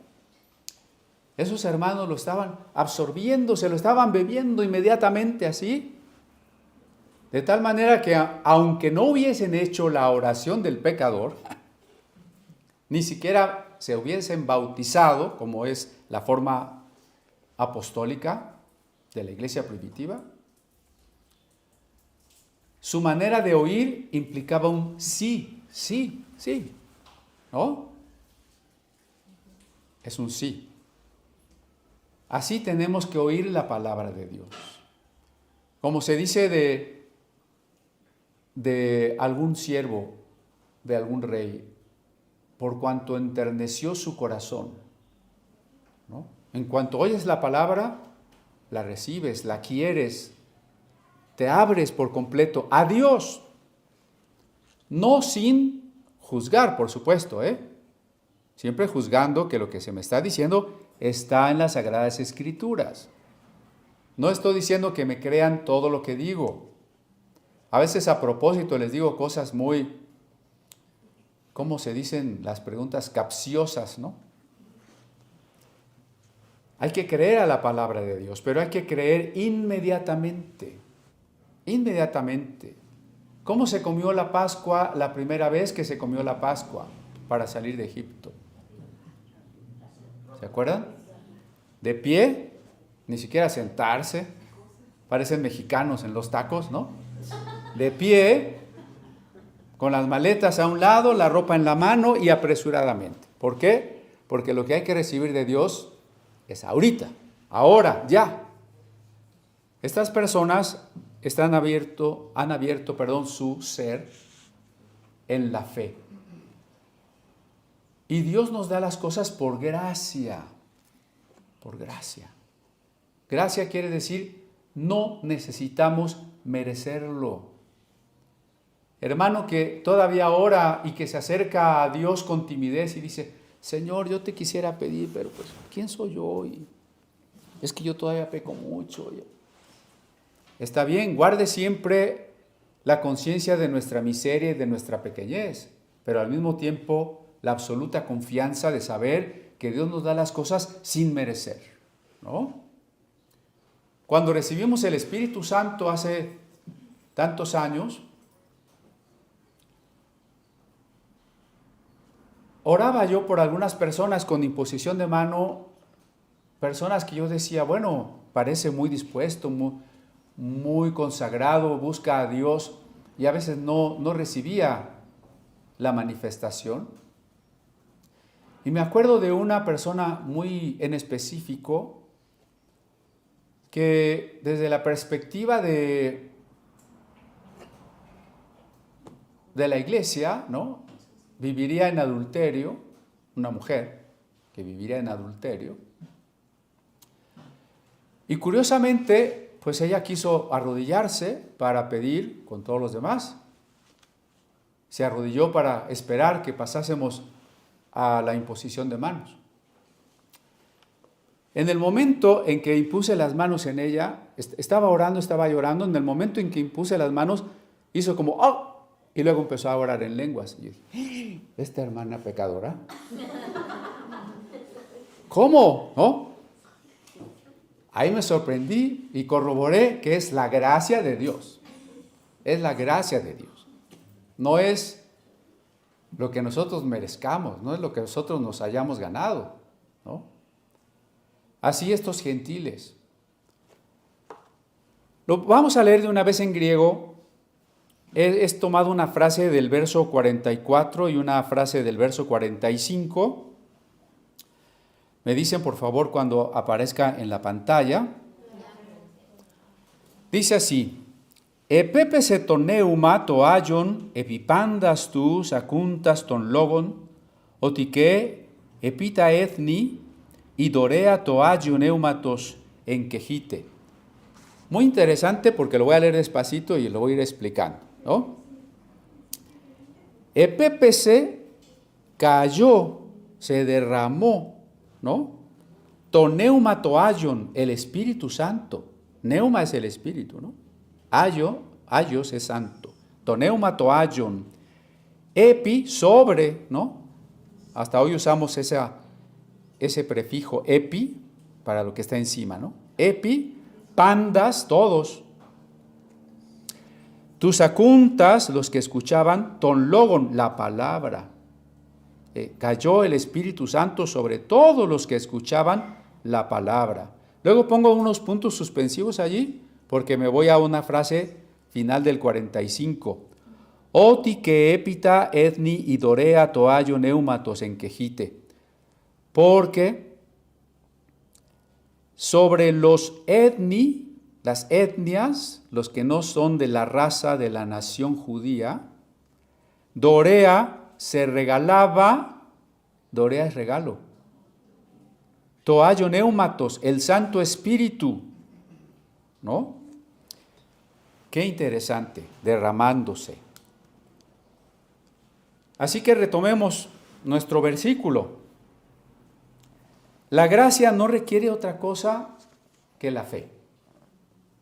esos hermanos lo estaban absorbiendo, se lo estaban bebiendo inmediatamente así, de tal manera que aunque no hubiesen hecho la oración del pecador, ni siquiera se hubiesen bautizado, como es la forma apostólica de la iglesia primitiva, su manera de oír implicaba un sí, sí, sí, ¿no? Es un sí. Así tenemos que oír la palabra de Dios. Como se dice de algún siervo, de algún rey, por cuanto enterneció su corazón, ¿no? En cuanto oyes la palabra, la recibes, la quieres, te abres por completo a Dios, no sin juzgar, por supuesto, siempre juzgando que lo que se me está diciendo está en las Sagradas Escrituras. No estoy diciendo que me crean todo lo que digo. A veces a propósito les digo cosas muy, ¿cómo se dicen las preguntas capciosas, no? Hay que creer a la palabra de Dios, pero hay que creer inmediatamente. Inmediatamente. ¿Cómo se comió la Pascua la primera vez que se comió la Pascua para salir de Egipto? ¿Se acuerdan? De pie, ni siquiera sentarse. Parecen mexicanos en los tacos, ¿no? De pie, con las maletas a un lado, la ropa en la mano y apresuradamente. ¿Por qué? Porque lo que hay que recibir de Dios es ahorita. Ahora, ya. Estas personas han abierto, su ser en la fe. Y Dios nos da las cosas por gracia. Por gracia. Gracia quiere decir, no necesitamos merecerlo. Hermano que todavía ora y que se acerca a Dios con timidez y dice, Señor, yo te quisiera pedir, pero pues, ¿quién soy yo? Y es que yo todavía peco mucho. Está bien, guarde siempre la conciencia de nuestra miseria y de nuestra pequeñez, pero al mismo tiempo la absoluta confianza de saber que Dios nos da las cosas sin merecer, ¿no? Cuando recibimos el Espíritu Santo hace tantos años, oraba yo por algunas personas con imposición de mano, personas que yo decía, bueno, parece muy dispuesto, muy consagrado, busca a Dios, y a veces no recibía la manifestación. Y me acuerdo de una persona muy en específico que desde la perspectiva de la iglesia, ¿no?, viviría en adulterio, una mujer que viviría en adulterio. Y curiosamente, pues ella quiso arrodillarse para pedir con todos los demás. Se arrodilló para esperar que pasásemos a la imposición de manos. En el momento en que impuse las manos en ella, estaba orando, estaba llorando, en el momento en que impuse las manos, hizo como ¡oh! Y luego empezó a orar en lenguas. Y yo dije, ¿esta hermana pecadora? ¿Cómo? ¿No? Ahí me sorprendí y corroboré que es la gracia de Dios. Es la gracia de Dios. No es lo que nosotros merezcamos, no es lo que nosotros nos hayamos ganado, ¿no? Así estos gentiles. Lo vamos a leer de una vez en griego. He tomado una frase del verso 44 y una frase del verso 45. Me dicen, por favor, cuando aparezca en la pantalla. Dice así: Epépese ton neuma to aion, epipandas tu sacuntas ton logon, otike epita ethni, y dorea to aion neumatos en quejite. Muy interesante porque lo voy a leer despacito y lo voy a ir explicando, ¿no? Epépese cayó, se derramó, ¿no? To neuma to aion, el Espíritu Santo. Neuma es el Espíritu, ¿no? Aios es santo. To neuma to aion. Epi, sobre, ¿no? Hasta hoy usamos ese prefijo epi para lo que está encima, ¿no? Epi, pandas, todos. Tus acuntas, los que escuchaban, ton logon, la palabra. Cayó el Espíritu Santo sobre todos los que escuchaban la palabra. Luego pongo unos puntos suspensivos allí, porque me voy a una frase final del 45. Oti que epita etni idorea toayo neumatos en quejite. Porque sobre los etni, las etnias, los que no son de la raza de la nación judía, Dorea se regalaba, Dorea es regalo, toayo neumatos, el Santo Espíritu, ¿no? Qué interesante, derramándose. Así que retomemos nuestro versículo. La gracia no requiere otra cosa que la fe.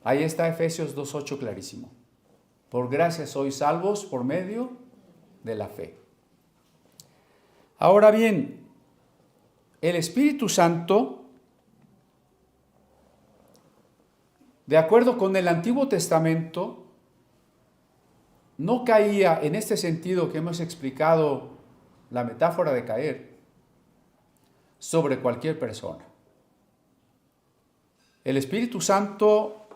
Ahí está Efesios 2:8 clarísimo. Por gracia sois salvos por medio de la fe. Ahora bien, el Espíritu Santo, de acuerdo con el Antiguo Testamento, no caía en este sentido que hemos explicado, la metáfora de caer, sobre cualquier persona. El Espíritu Santo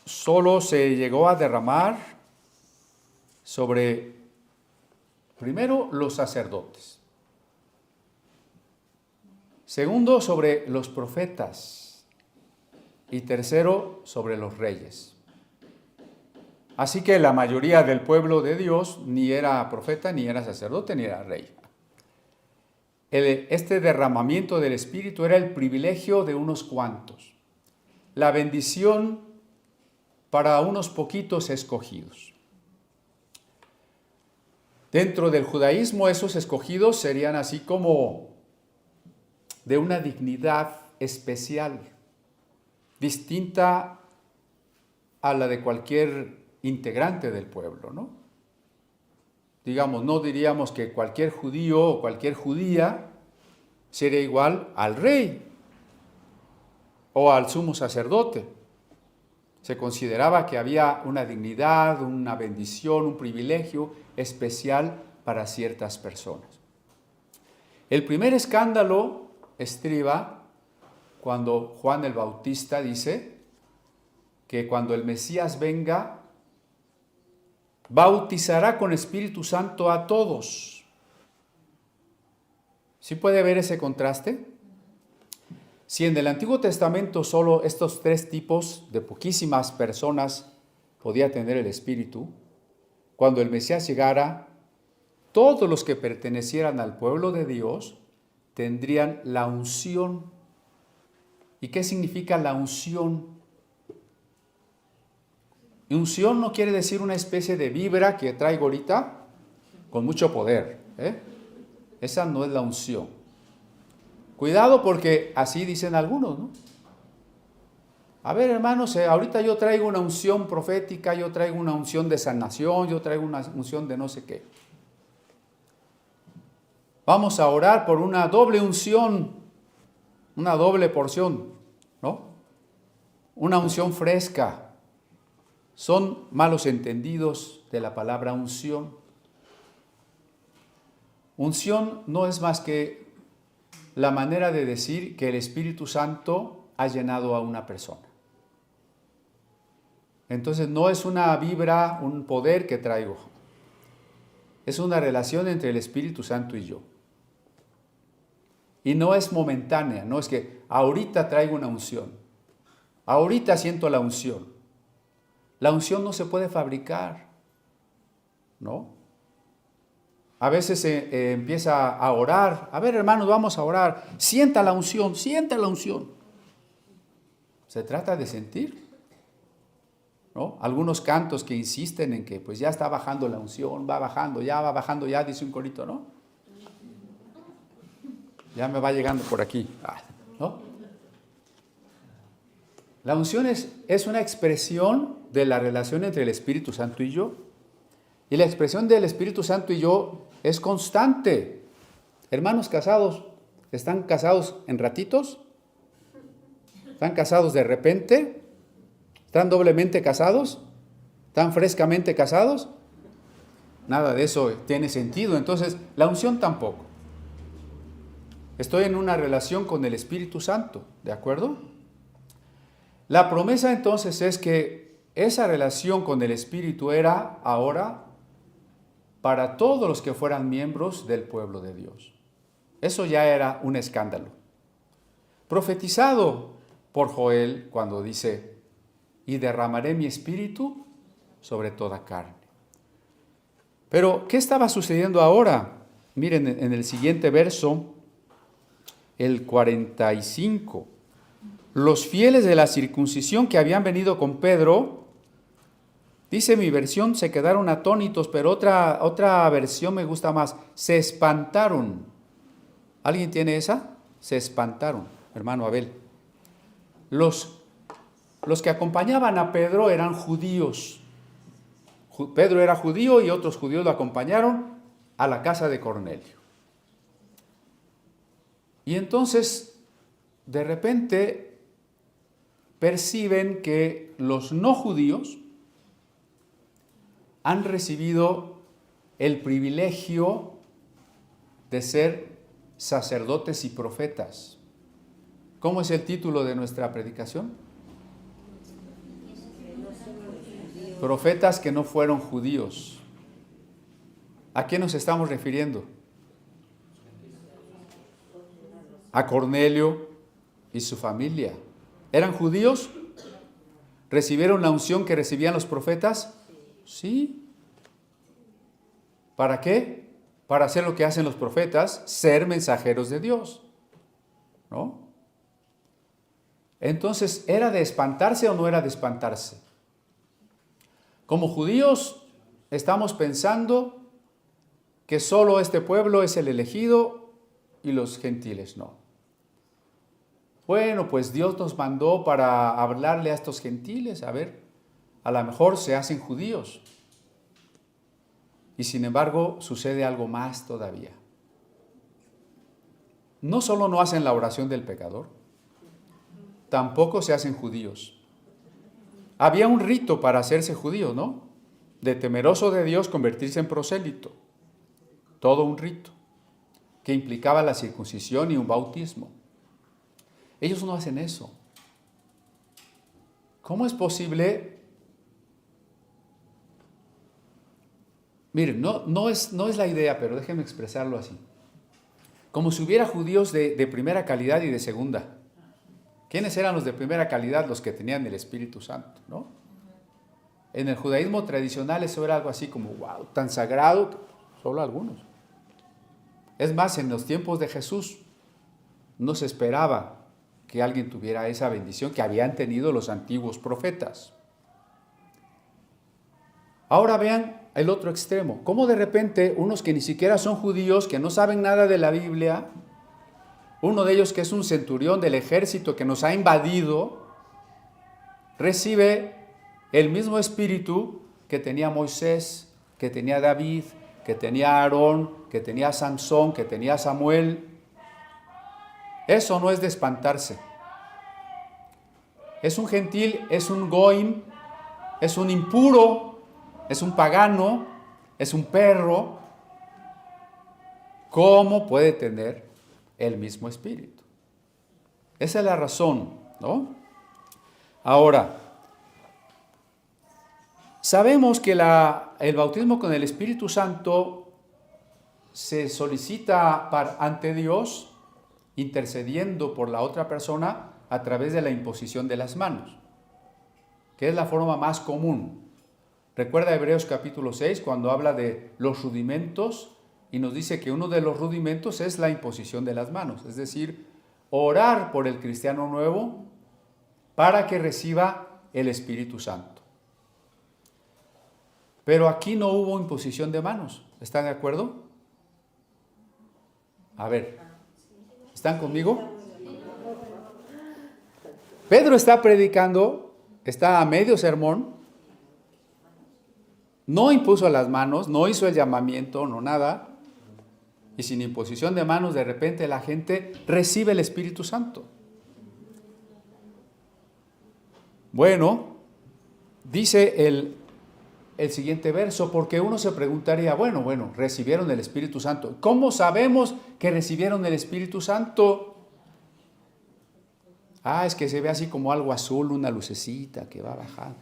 solo se llegó a derramar sobre, primero, los sacerdotes. Segundo, sobre los profetas. y tercero sobre los reyes. Así que la mayoría del pueblo de Dios ni era profeta, ni era sacerdote, ni era rey. Este derramamiento del Espíritu era el privilegio de unos cuantos, la bendición para unos poquitos escogidos. Dentro del judaísmo, esos escogidos serían así como de una dignidad especial, distinta a la de cualquier integrante del pueblo, ¿no? Digamos, no diríamos que cualquier judío o cualquier judía sería igual al rey o al sumo sacerdote. Se consideraba que había una dignidad, una bendición, un privilegio especial para ciertas personas. El primer escándalo estriba cuando Juan el Bautista dice que cuando el Mesías venga, bautizará con Espíritu Santo a todos. ¿Sí puede ver ese contraste? Si en el Antiguo Testamento solo estos tres tipos de poquísimas personas podía tener el Espíritu, cuando el Mesías llegara, todos los que pertenecieran al pueblo de Dios tendrían la unción. ¿Y qué significa la unción? Unción no quiere decir una especie de vibra que traigo ahorita con mucho poder, Esa no es la unción. Cuidado porque así dicen algunos, ¿no? A ver, hermanos, ahorita yo traigo una unción profética, yo traigo una unción de sanación, yo traigo una unción de no sé qué. Vamos a orar por una doble unción, una doble porción, ¿no? Una unción fresca. Son malos entendidos de la palabra unción. Unción no es más que la manera de decir que el Espíritu Santo ha llenado a una persona. Entonces no es una vibra, un poder que traigo. Es una relación entre el Espíritu Santo y yo. Y no es momentánea, no es que ahorita traigo una unción. Ahorita siento la unción. La unción no se puede fabricar, ¿no? A veces se empieza a orar. A ver, hermanos, vamos a orar. Sienta la unción, sienta la unción. Se trata de sentir, ¿no? Algunos cantos que insisten en que pues ya está bajando la unción, va bajando ya, dice un corito, ¿no? Ya me va llegando por aquí, ¿no? La unción es una expresión de la relación entre el Espíritu Santo y yo. Y la expresión del Espíritu Santo y yo es constante. Hermanos casados, ¿están casados en ratitos? ¿Están casados de repente? ¿Están doblemente casados? ¿Están frescamente casados? Nada de eso tiene sentido. Entonces, la unción tampoco. Estoy en una relación con el Espíritu Santo, ¿de acuerdo? La promesa entonces es que esa relación con el Espíritu era ahora para todos los que fueran miembros del pueblo de Dios. Eso ya era un escándalo. Profetizado por Joel cuando dice, y derramaré mi espíritu sobre toda carne. Pero, ¿qué estaba sucediendo ahora? Miren, en el siguiente verso, el 45, los fieles de la circuncisión que habían venido con Pedro, dice mi versión, se quedaron atónitos, pero otra versión me gusta más, se espantaron. ¿Alguien tiene esa? Se espantaron, hermano Abel. Los que acompañaban a Pedro eran judíos. Pedro era judío y otros judíos lo acompañaron a la casa de Cornelio. Y entonces, de repente, perciben que los no judíos han recibido el privilegio de ser sacerdotes y profetas. ¿Cómo es el título de nuestra predicación? Profetas que no fueron judíos. ¿A qué nos estamos refiriendo? A Cornelio y su familia. ¿Eran judíos? ¿Recibieron la unción que recibían los profetas? Sí. ¿Para qué? Para hacer lo que hacen los profetas, ser mensajeros de Dios, ¿no? Entonces, ¿era de espantarse o no era de espantarse? Como judíos, estamos pensando que solo este pueblo es el elegido y los gentiles no. Bueno, pues Dios nos mandó para hablarle a estos gentiles, a ver, a lo mejor se hacen judíos. Y sin embargo, sucede algo más todavía. No solo no hacen la oración del pecador, tampoco se hacen judíos. Había un rito para hacerse judío, ¿no? De temeroso de Dios convertirse en prosélito. Todo un rito que implicaba la circuncisión y un bautismo. Ellos no hacen eso. ¿Cómo es posible? Miren, no es la idea, pero déjenme expresarlo así. Como si hubiera judíos de primera calidad y de segunda. ¿Quiénes eran los de primera calidad? Los que tenían el Espíritu Santo, ¿no? En el judaísmo tradicional eso era algo así como, wow, tan sagrado, solo algunos. Es más, en los tiempos de Jesús no se esperaba que alguien tuviera esa bendición que habían tenido los antiguos profetas. Ahora vean el otro extremo. Cómo de repente unos que ni siquiera son judíos, que no saben nada de la Biblia, uno de ellos que es un centurión del ejército que nos ha invadido, recibe el mismo espíritu que tenía Moisés, que tenía David, que tenía Aarón, que tenía Sansón, que tenía Samuel. Eso no es de espantarse. Es un gentil, es un goim, es un impuro, es un pagano, es un perro. ¿Cómo puede tener el mismo espíritu? Esa es la razón, ¿no? Ahora, sabemos que el bautismo con el Espíritu Santo se solicita ante Dios, intercediendo por la otra persona a través de la imposición de las manos, que es la forma más común. Recuerda Hebreos capítulo 6 cuando habla de los rudimentos y nos dice que uno de los rudimentos es la imposición de las manos, es decir, orar por el cristiano nuevo para que reciba el Espíritu Santo. Pero aquí no hubo imposición de manos, ¿están de acuerdo? A ver, ¿están conmigo? Pedro está predicando, está a medio sermón, no impuso las manos, no hizo el llamamiento, no nada, y sin imposición de manos de repente la gente recibe el Espíritu Santo. Bueno, dice el siguiente verso, porque uno se preguntaría, bueno, recibieron el Espíritu Santo. ¿Cómo sabemos que recibieron el Espíritu Santo? Es que se ve así como algo azul, una lucecita que va bajando.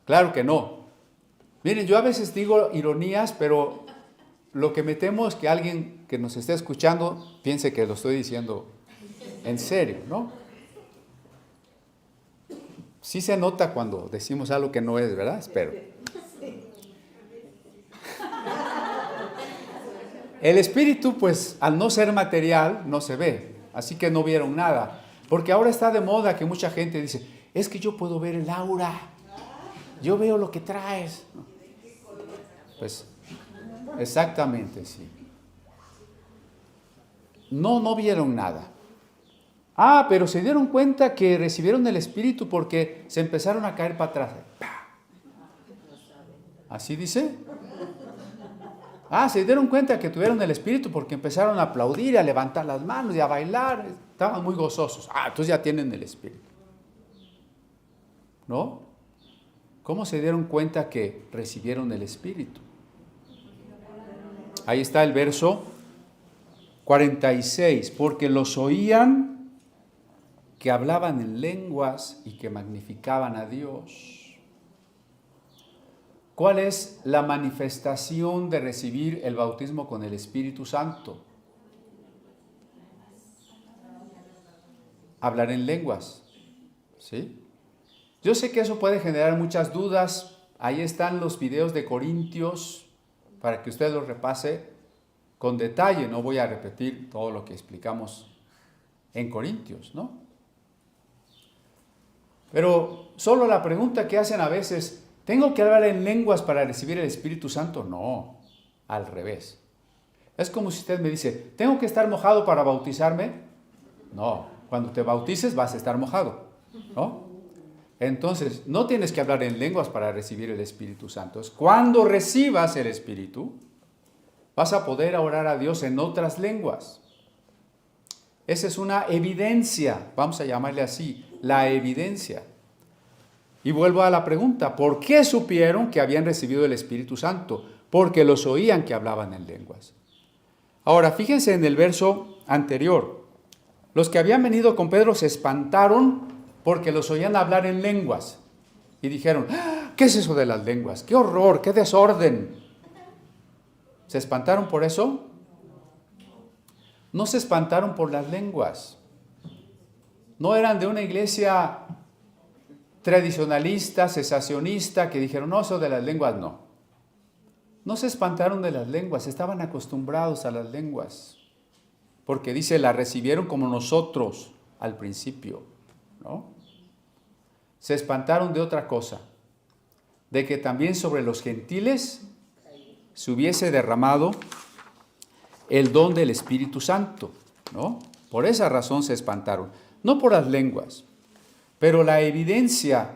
Claro que no. Miren, yo a veces digo ironías, pero lo que me temo es que alguien que nos esté escuchando piense que lo estoy diciendo en serio, ¿no? Sí se nota cuando decimos algo que no es, ¿verdad? Espero. El Espíritu, pues, al no ser material, no se ve. Así que no vieron nada. Porque ahora está de moda que mucha gente dice, es que yo puedo ver el aura. Yo veo lo que traes. Pues, exactamente, sí. No vieron nada. Pero se dieron cuenta que recibieron el Espíritu porque se empezaron a caer para atrás. ¿Así dice? Se dieron cuenta que tuvieron el Espíritu porque empezaron a aplaudir, a levantar las manos y a bailar. Estaban muy gozosos. Entonces ya tienen el Espíritu. ¿No? ¿Cómo se dieron cuenta que recibieron el Espíritu? Ahí está el verso 46. Porque los oían que hablaban en lenguas y que magnificaban a Dios. ¿Cuál es la manifestación de recibir el bautismo con el Espíritu Santo? hablar en lenguas. ¿Sí? Yo sé que eso puede generar muchas dudas. Ahí están los videos de Corintios para que usted los repase con detalle. No voy a repetir todo lo que explicamos en Corintios, ¿no? Pero solo la pregunta que hacen a veces, ¿tengo que hablar en lenguas para recibir el Espíritu Santo? No, al revés. Es como si usted me dice, ¿tengo que estar mojado para bautizarme? No, cuando te bautices vas a estar mojado, ¿no? Entonces, no tienes que hablar en lenguas para recibir el Espíritu Santo. Es cuando recibas el Espíritu, vas a poder orar a Dios en otras lenguas. Esa es una evidencia, vamos a llamarle así, la evidencia. Y vuelvo a la pregunta, ¿por qué supieron que habían recibido el Espíritu Santo? Porque los oían que hablaban en lenguas. Ahora, fíjense en el verso anterior. Los que habían venido con Pedro se espantaron porque los oían hablar en lenguas. Y dijeron, ¿qué es eso de las lenguas? ¡Qué horror! ¡Qué desorden! ¿Se espantaron por eso? No se espantaron por las lenguas. No eran de una iglesia tradicionalista, cesacionista, que dijeron, no, eso de las lenguas no. No se espantaron de las lenguas, estaban acostumbrados a las lenguas. Porque dice, la recibieron como nosotros al principio, ¿no? Se espantaron de otra cosa, de que también sobre los gentiles se hubiese derramado el don del Espíritu Santo, ¿no? Por esa razón se espantaron, no por las lenguas, pero la evidencia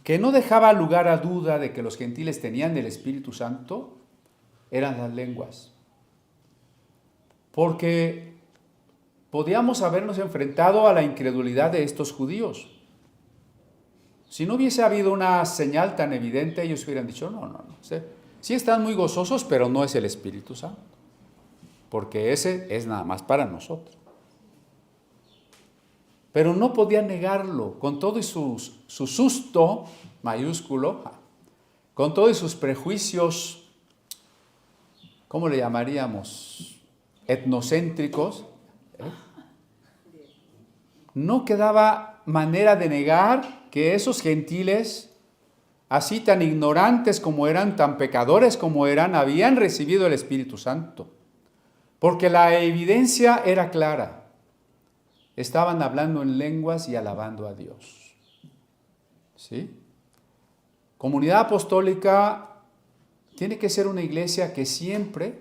que no dejaba lugar a duda de que los gentiles tenían el Espíritu Santo eran las lenguas. Porque podíamos habernos enfrentado a la incredulidad de estos judíos. Si no hubiese habido una señal tan evidente, ellos hubieran dicho, no. Sí están muy gozosos, pero no es el Espíritu Santo. Porque ese es nada más para nosotros. Pero no podían negarlo, con todo y su susto mayúsculo, con todos sus prejuicios, ¿cómo le llamaríamos? Etnocéntricos. No quedaba manera de negar que esos gentiles, así tan ignorantes como eran, tan pecadores como eran, habían recibido el Espíritu Santo. Porque la evidencia era clara. Estaban hablando en lenguas y alabando a Dios. ¿Sí? Comunidad apostólica tiene que ser una iglesia que siempre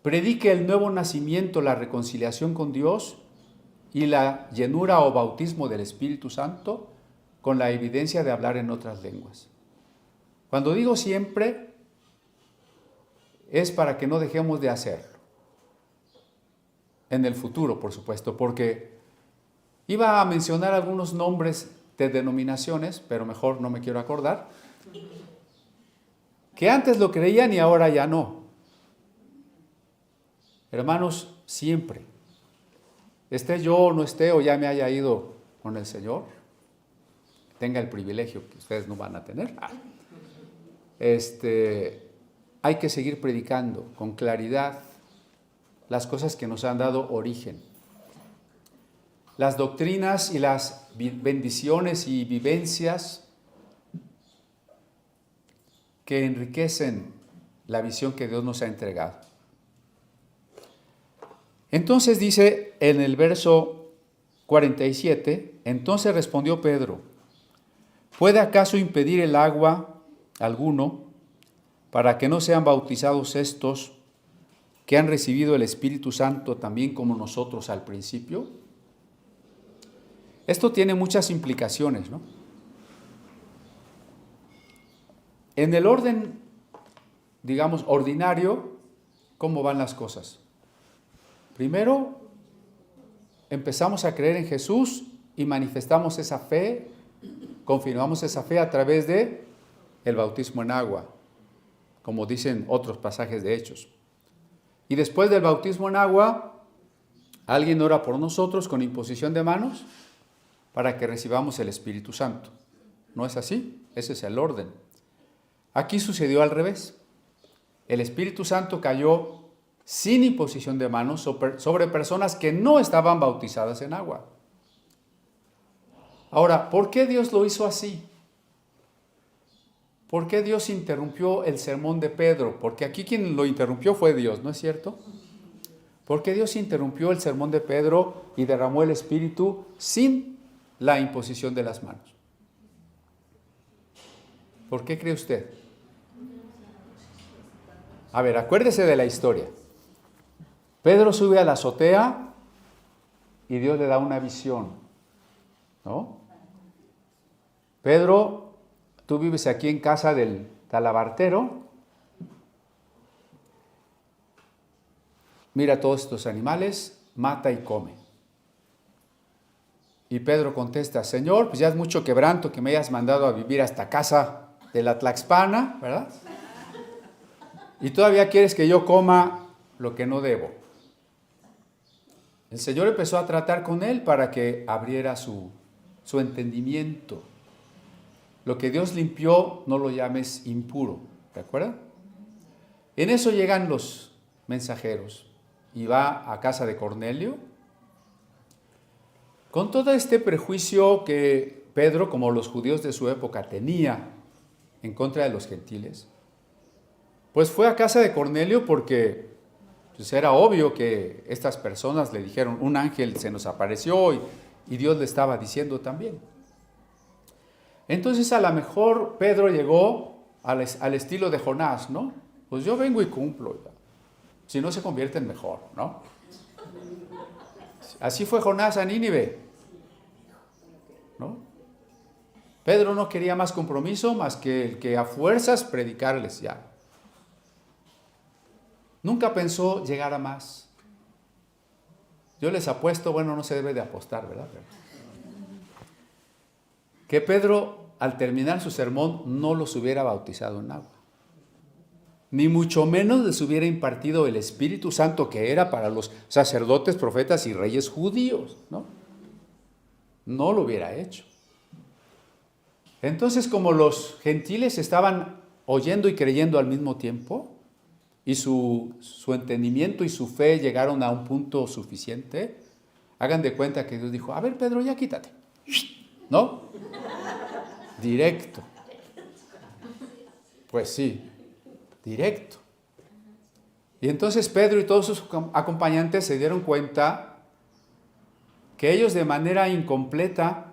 predique el nuevo nacimiento, la reconciliación con Dios y la llenura o bautismo del Espíritu Santo con la evidencia de hablar en otras lenguas. Cuando digo siempre, es para que no dejemos de hacerlo. En el futuro, por supuesto, porque iba a mencionar algunos nombres de denominaciones, pero mejor no me quiero acordar, que antes lo creían y ahora ya no. Hermanos, siempre, esté yo o no esté, o ya me haya ido con el Señor, tenga el privilegio que ustedes no van a tener, hay que seguir predicando con claridad las cosas que nos han dado origen. Las doctrinas y las bendiciones y vivencias que enriquecen la visión que Dios nos ha entregado. Entonces dice en el verso 47, entonces respondió Pedro, ¿puede acaso impedir el agua alguno para que no sean bautizados estos que han recibido el Espíritu Santo también como nosotros al principio? Esto tiene muchas implicaciones, ¿no? En el orden, digamos, ordinario, ¿cómo van las cosas? Primero, empezamos a creer en Jesús y manifestamos esa fe, confirmamos esa fe a través de el bautismo en agua, como dicen otros pasajes de Hechos. Y después del bautismo en agua, alguien ora por nosotros con imposición de manos para que recibamos el Espíritu Santo. ¿No es así? Ese es el orden. Aquí sucedió al revés. El Espíritu Santo cayó sin imposición de manos sobre personas que no estaban bautizadas en agua. Ahora, ¿por qué Dios lo hizo así? ¿Por qué Dios interrumpió el sermón de Pedro? Porque aquí quien lo interrumpió fue Dios, ¿no es cierto? ¿Por qué Dios interrumpió el sermón de Pedro y derramó el Espíritu sin la imposición de las manos? ¿Por qué cree usted? A ver, acuérdese de la historia. Pedro sube a la azotea y Dios le da una visión, ¿no? Pedro, tú vives aquí en casa del talabartero. Mira todos estos animales, mata y come. Y Pedro contesta, Señor, pues ya es mucho quebranto que me hayas mandado a vivir hasta casa de la Tlaxpana, ¿verdad? Y todavía quieres que yo coma lo que no debo. El Señor empezó a tratar con él para que abriera su entendimiento. Lo que Dios limpió, no lo llames impuro, ¿de acuerdo? En eso llegan los mensajeros y va a casa de Cornelio. Con todo este prejuicio que Pedro, como los judíos de su época, tenía en contra de los gentiles, pues fue a casa de Cornelio porque pues era obvio que estas personas le dijeron, un ángel se nos apareció y Dios le estaba diciendo también. Entonces a lo mejor Pedro llegó al estilo de Jonás, ¿no? Pues yo vengo y cumplo, si no se convierten mejor, ¿no? Así fue Jonás a Nínive, ¿no? Pedro no quería más compromiso más que el que a fuerzas predicarles ya. Nunca pensó llegar a más. Yo les apuesto, bueno, no se debe de apostar, ¿verdad? Que Pedro, al terminar su sermón, no los hubiera bautizado en agua. Ni mucho menos les hubiera impartido el Espíritu Santo que era para los sacerdotes, profetas y reyes judíos, ¿no? No lo hubiera hecho. Entonces, como los gentiles estaban oyendo y creyendo al mismo tiempo, y su entendimiento y su fe llegaron a un punto suficiente, hagan de cuenta que Dios dijo, a ver, Pedro, ya quítate, ¿no? Directo. Pues sí, directo. Y entonces Pedro y todos sus acompañantes se dieron cuenta que ellos de manera incompleta,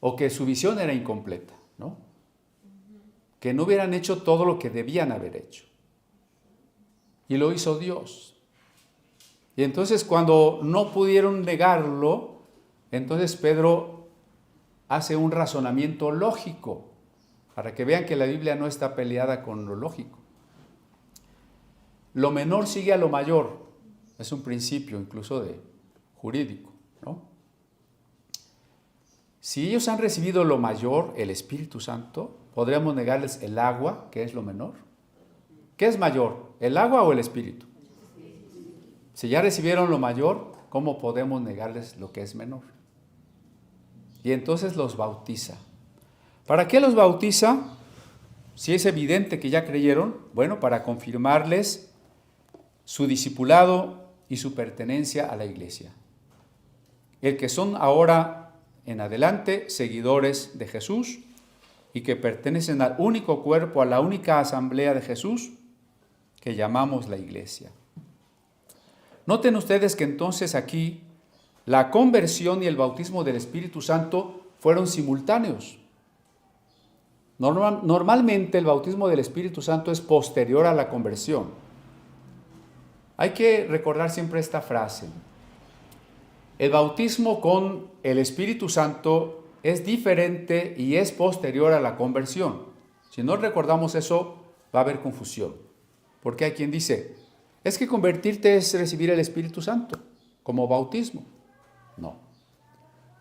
o que su visión era incompleta, ¿no? Que no hubieran hecho todo lo que debían haber hecho. Y lo hizo Dios. Y entonces cuando no pudieron negarlo, entonces Pedro hace un razonamiento lógico, para que vean que la Biblia no está peleada con lo lógico. Lo menor sigue a lo mayor, es un principio incluso jurídico, ¿no? Si ellos han recibido lo mayor, el Espíritu Santo, ¿podríamos negarles el agua, que es lo menor? ¿Qué es mayor, el agua o el Espíritu? Si ya recibieron lo mayor, ¿cómo podemos negarles lo que es menor? Y entonces los bautiza. ¿Para qué los bautiza? Si es evidente que ya creyeron, bueno, para confirmarles su discipulado y su pertenencia a la iglesia. El que son ahora en adelante seguidores de Jesús y que pertenecen al único cuerpo, a la única asamblea de Jesús que llamamos la iglesia. Noten ustedes que entonces aquí la conversión y el bautismo del Espíritu Santo fueron simultáneos. Normalmente el bautismo del Espíritu Santo es posterior a la conversión. Hay que recordar siempre esta frase. El bautismo con el Espíritu Santo es diferente y es posterior a la conversión. Si no recordamos eso, va a haber confusión. Porque hay quien dice, es que convertirte es recibir el Espíritu Santo como bautismo. No.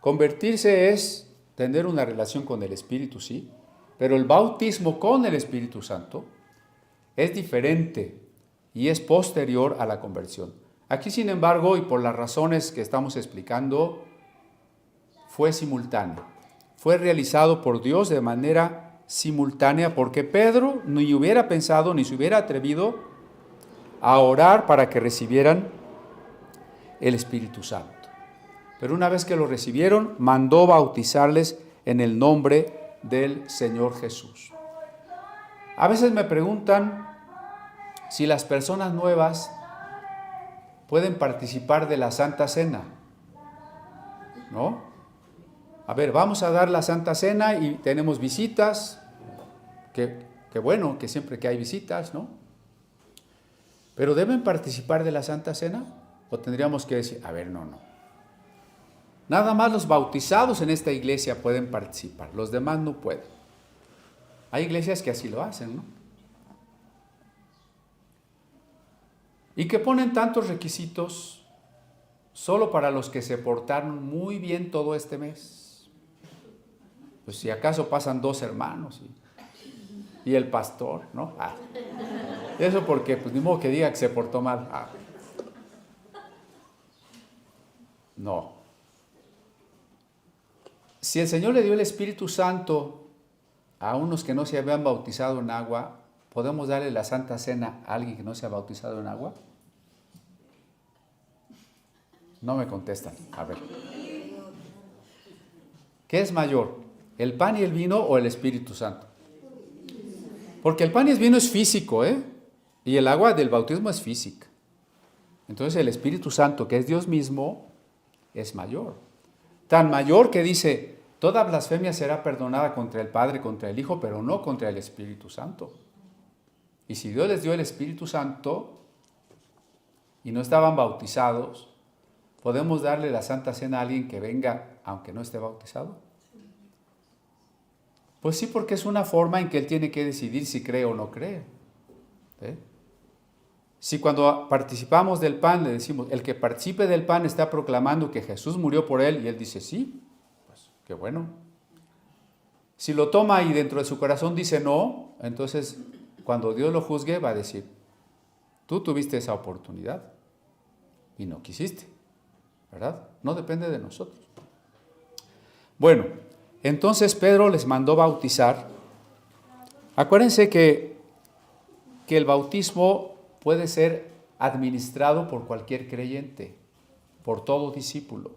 Convertirse es tener una relación con el Espíritu, sí, pero el bautismo con el Espíritu Santo es diferente y es posterior a la conversión. Aquí, sin embargo, y por las razones que estamos explicando, fue simultáneo. Fue realizado por Dios de manera simultánea porque Pedro ni hubiera pensado ni se hubiera atrevido a orar para que recibieran el Espíritu Santo. Pero una vez que lo recibieron, mandó bautizarles en el nombre del Señor Jesús. A veces me preguntan si las personas nuevas pueden participar de la Santa Cena, ¿no? A ver, vamos a dar la Santa Cena y tenemos visitas, que bueno, que siempre que hay visitas, ¿no? ¿Pero deben participar de la Santa Cena? ¿O tendríamos que decir, a ver, no? Nada más los bautizados en esta iglesia pueden participar, los demás no pueden. Hay iglesias que así lo hacen, ¿no? Y que ponen tantos requisitos solo para los que se portaron muy bien todo este mes. Pues si acaso pasan 2 hermanos y el pastor, ¿no? Eso porque, pues ni modo que diga que se portó mal. No. Si el Señor le dio el Espíritu Santo a unos que no se habían bautizado en agua, ¿podemos darle la Santa Cena a alguien que no se ha bautizado en agua? No me contestan. A ver. ¿Qué es mayor? ¿El pan y el vino o el Espíritu Santo? Porque el pan y el vino es físico, ¿eh? Y el agua del bautismo es física. Entonces el Espíritu Santo, que es Dios mismo, es mayor. Tan mayor que dice, toda blasfemia será perdonada contra el Padre, contra el Hijo, pero no contra el Espíritu Santo. Y si Dios les dio el Espíritu Santo y no estaban bautizados, ¿podemos darle la Santa Cena a alguien que venga aunque no esté bautizado? Pues sí, porque es una forma en que él tiene que decidir si cree o no cree. Si cuando participamos del pan le decimos, el que participe del pan está proclamando que Jesús murió por él, y él dice sí, pues qué bueno. Si lo toma y dentro de su corazón dice no, entonces cuando Dios lo juzgue va a decir, tú tuviste esa oportunidad y no quisiste, ¿verdad? No depende de nosotros. Bueno, entonces Pedro les mandó bautizar. Acuérdense que el bautismo puede ser administrado por cualquier creyente, por todo discípulo.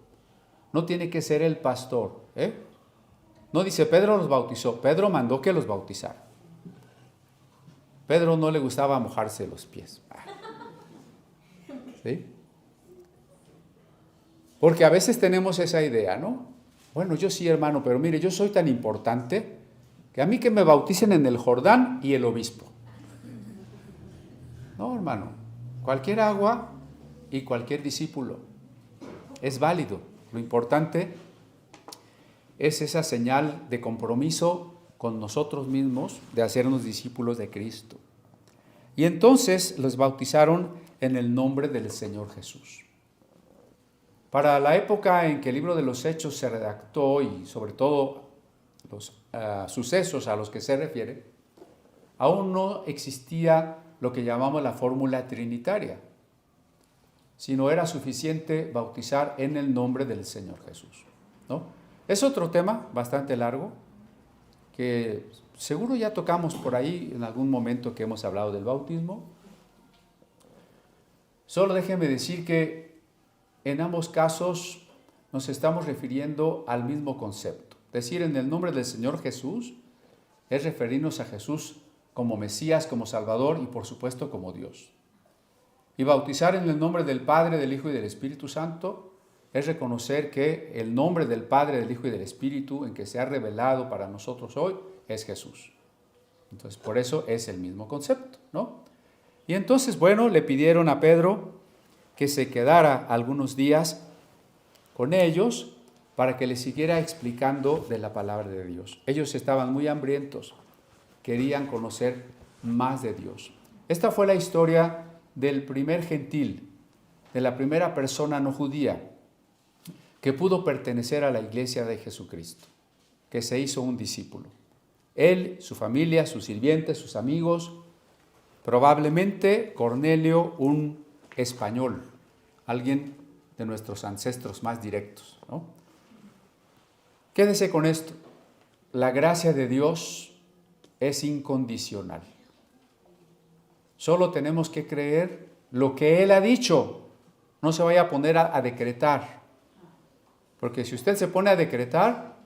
No tiene que ser el pastor, ¿eh? No dice Pedro los bautizó, Pedro mandó que los bautizara. Pedro no le gustaba mojarse los pies. ¿Sí? Porque a veces tenemos esa idea, ¿no? Bueno, yo sí, hermano, pero mire, yo soy tan importante que a mí que me bauticen en el Jordán y el obispo. No, hermano, cualquier agua y cualquier discípulo es válido. Lo importante es esa señal de compromiso con nosotros mismos de hacernos discípulos de Cristo. Y entonces los bautizaron en el nombre del Señor Jesús. Para la época en que el libro de los Hechos se redactó y sobre todo los sucesos a los que se refiere, aún no existía lo que llamamos la fórmula trinitaria, sino era suficiente bautizar en el nombre del Señor Jesús, ¿no? Es otro tema bastante largo que seguro ya tocamos por ahí en algún momento que hemos hablado del bautismo. Solo déjenme decir que en ambos casos nos estamos refiriendo al mismo concepto. Decir en el nombre del Señor Jesús es referirnos a Jesús como Mesías, como Salvador y por supuesto como Dios. Y bautizar en el nombre del Padre, del Hijo y del Espíritu Santo es reconocer que el nombre del Padre, del Hijo y del Espíritu en que se ha revelado para nosotros hoy es Jesús. Entonces por eso es el mismo concepto, ¿no? Y entonces, bueno, le pidieron a Pedro que se quedara algunos días con ellos para que les siguiera explicando de la palabra de Dios. Ellos estaban muy hambrientos, querían conocer más de Dios. Esta fue la historia del primer gentil, de la primera persona no judía que pudo pertenecer a la iglesia de Jesucristo, que se hizo un discípulo. Él, su familia, sus sirvientes, sus amigos, probablemente Cornelio, un español, alguien de nuestros ancestros más directos, ¿no? Quédese con esto. La gracia de Dios es incondicional. Solo tenemos que creer lo que Él ha dicho. No se vaya a poner a decretar. Porque si usted se pone a decretar,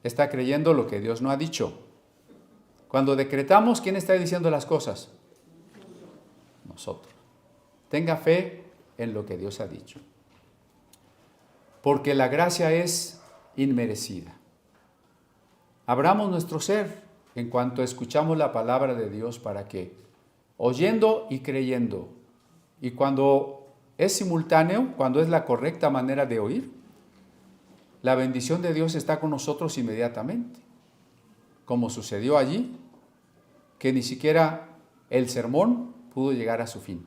está creyendo lo que Dios no ha dicho. Cuando decretamos, ¿quién está diciendo las cosas? Nosotros. Tenga fe en lo que Dios ha dicho. Porque la gracia es inmerecida. Abramos nuestro ser en cuanto escuchamos la palabra de Dios para que, oyendo y creyendo, y cuando es simultáneo, cuando es la correcta manera de oír, la bendición de Dios está con nosotros inmediatamente, como sucedió allí, que ni siquiera el sermón pudo llegar a su fin.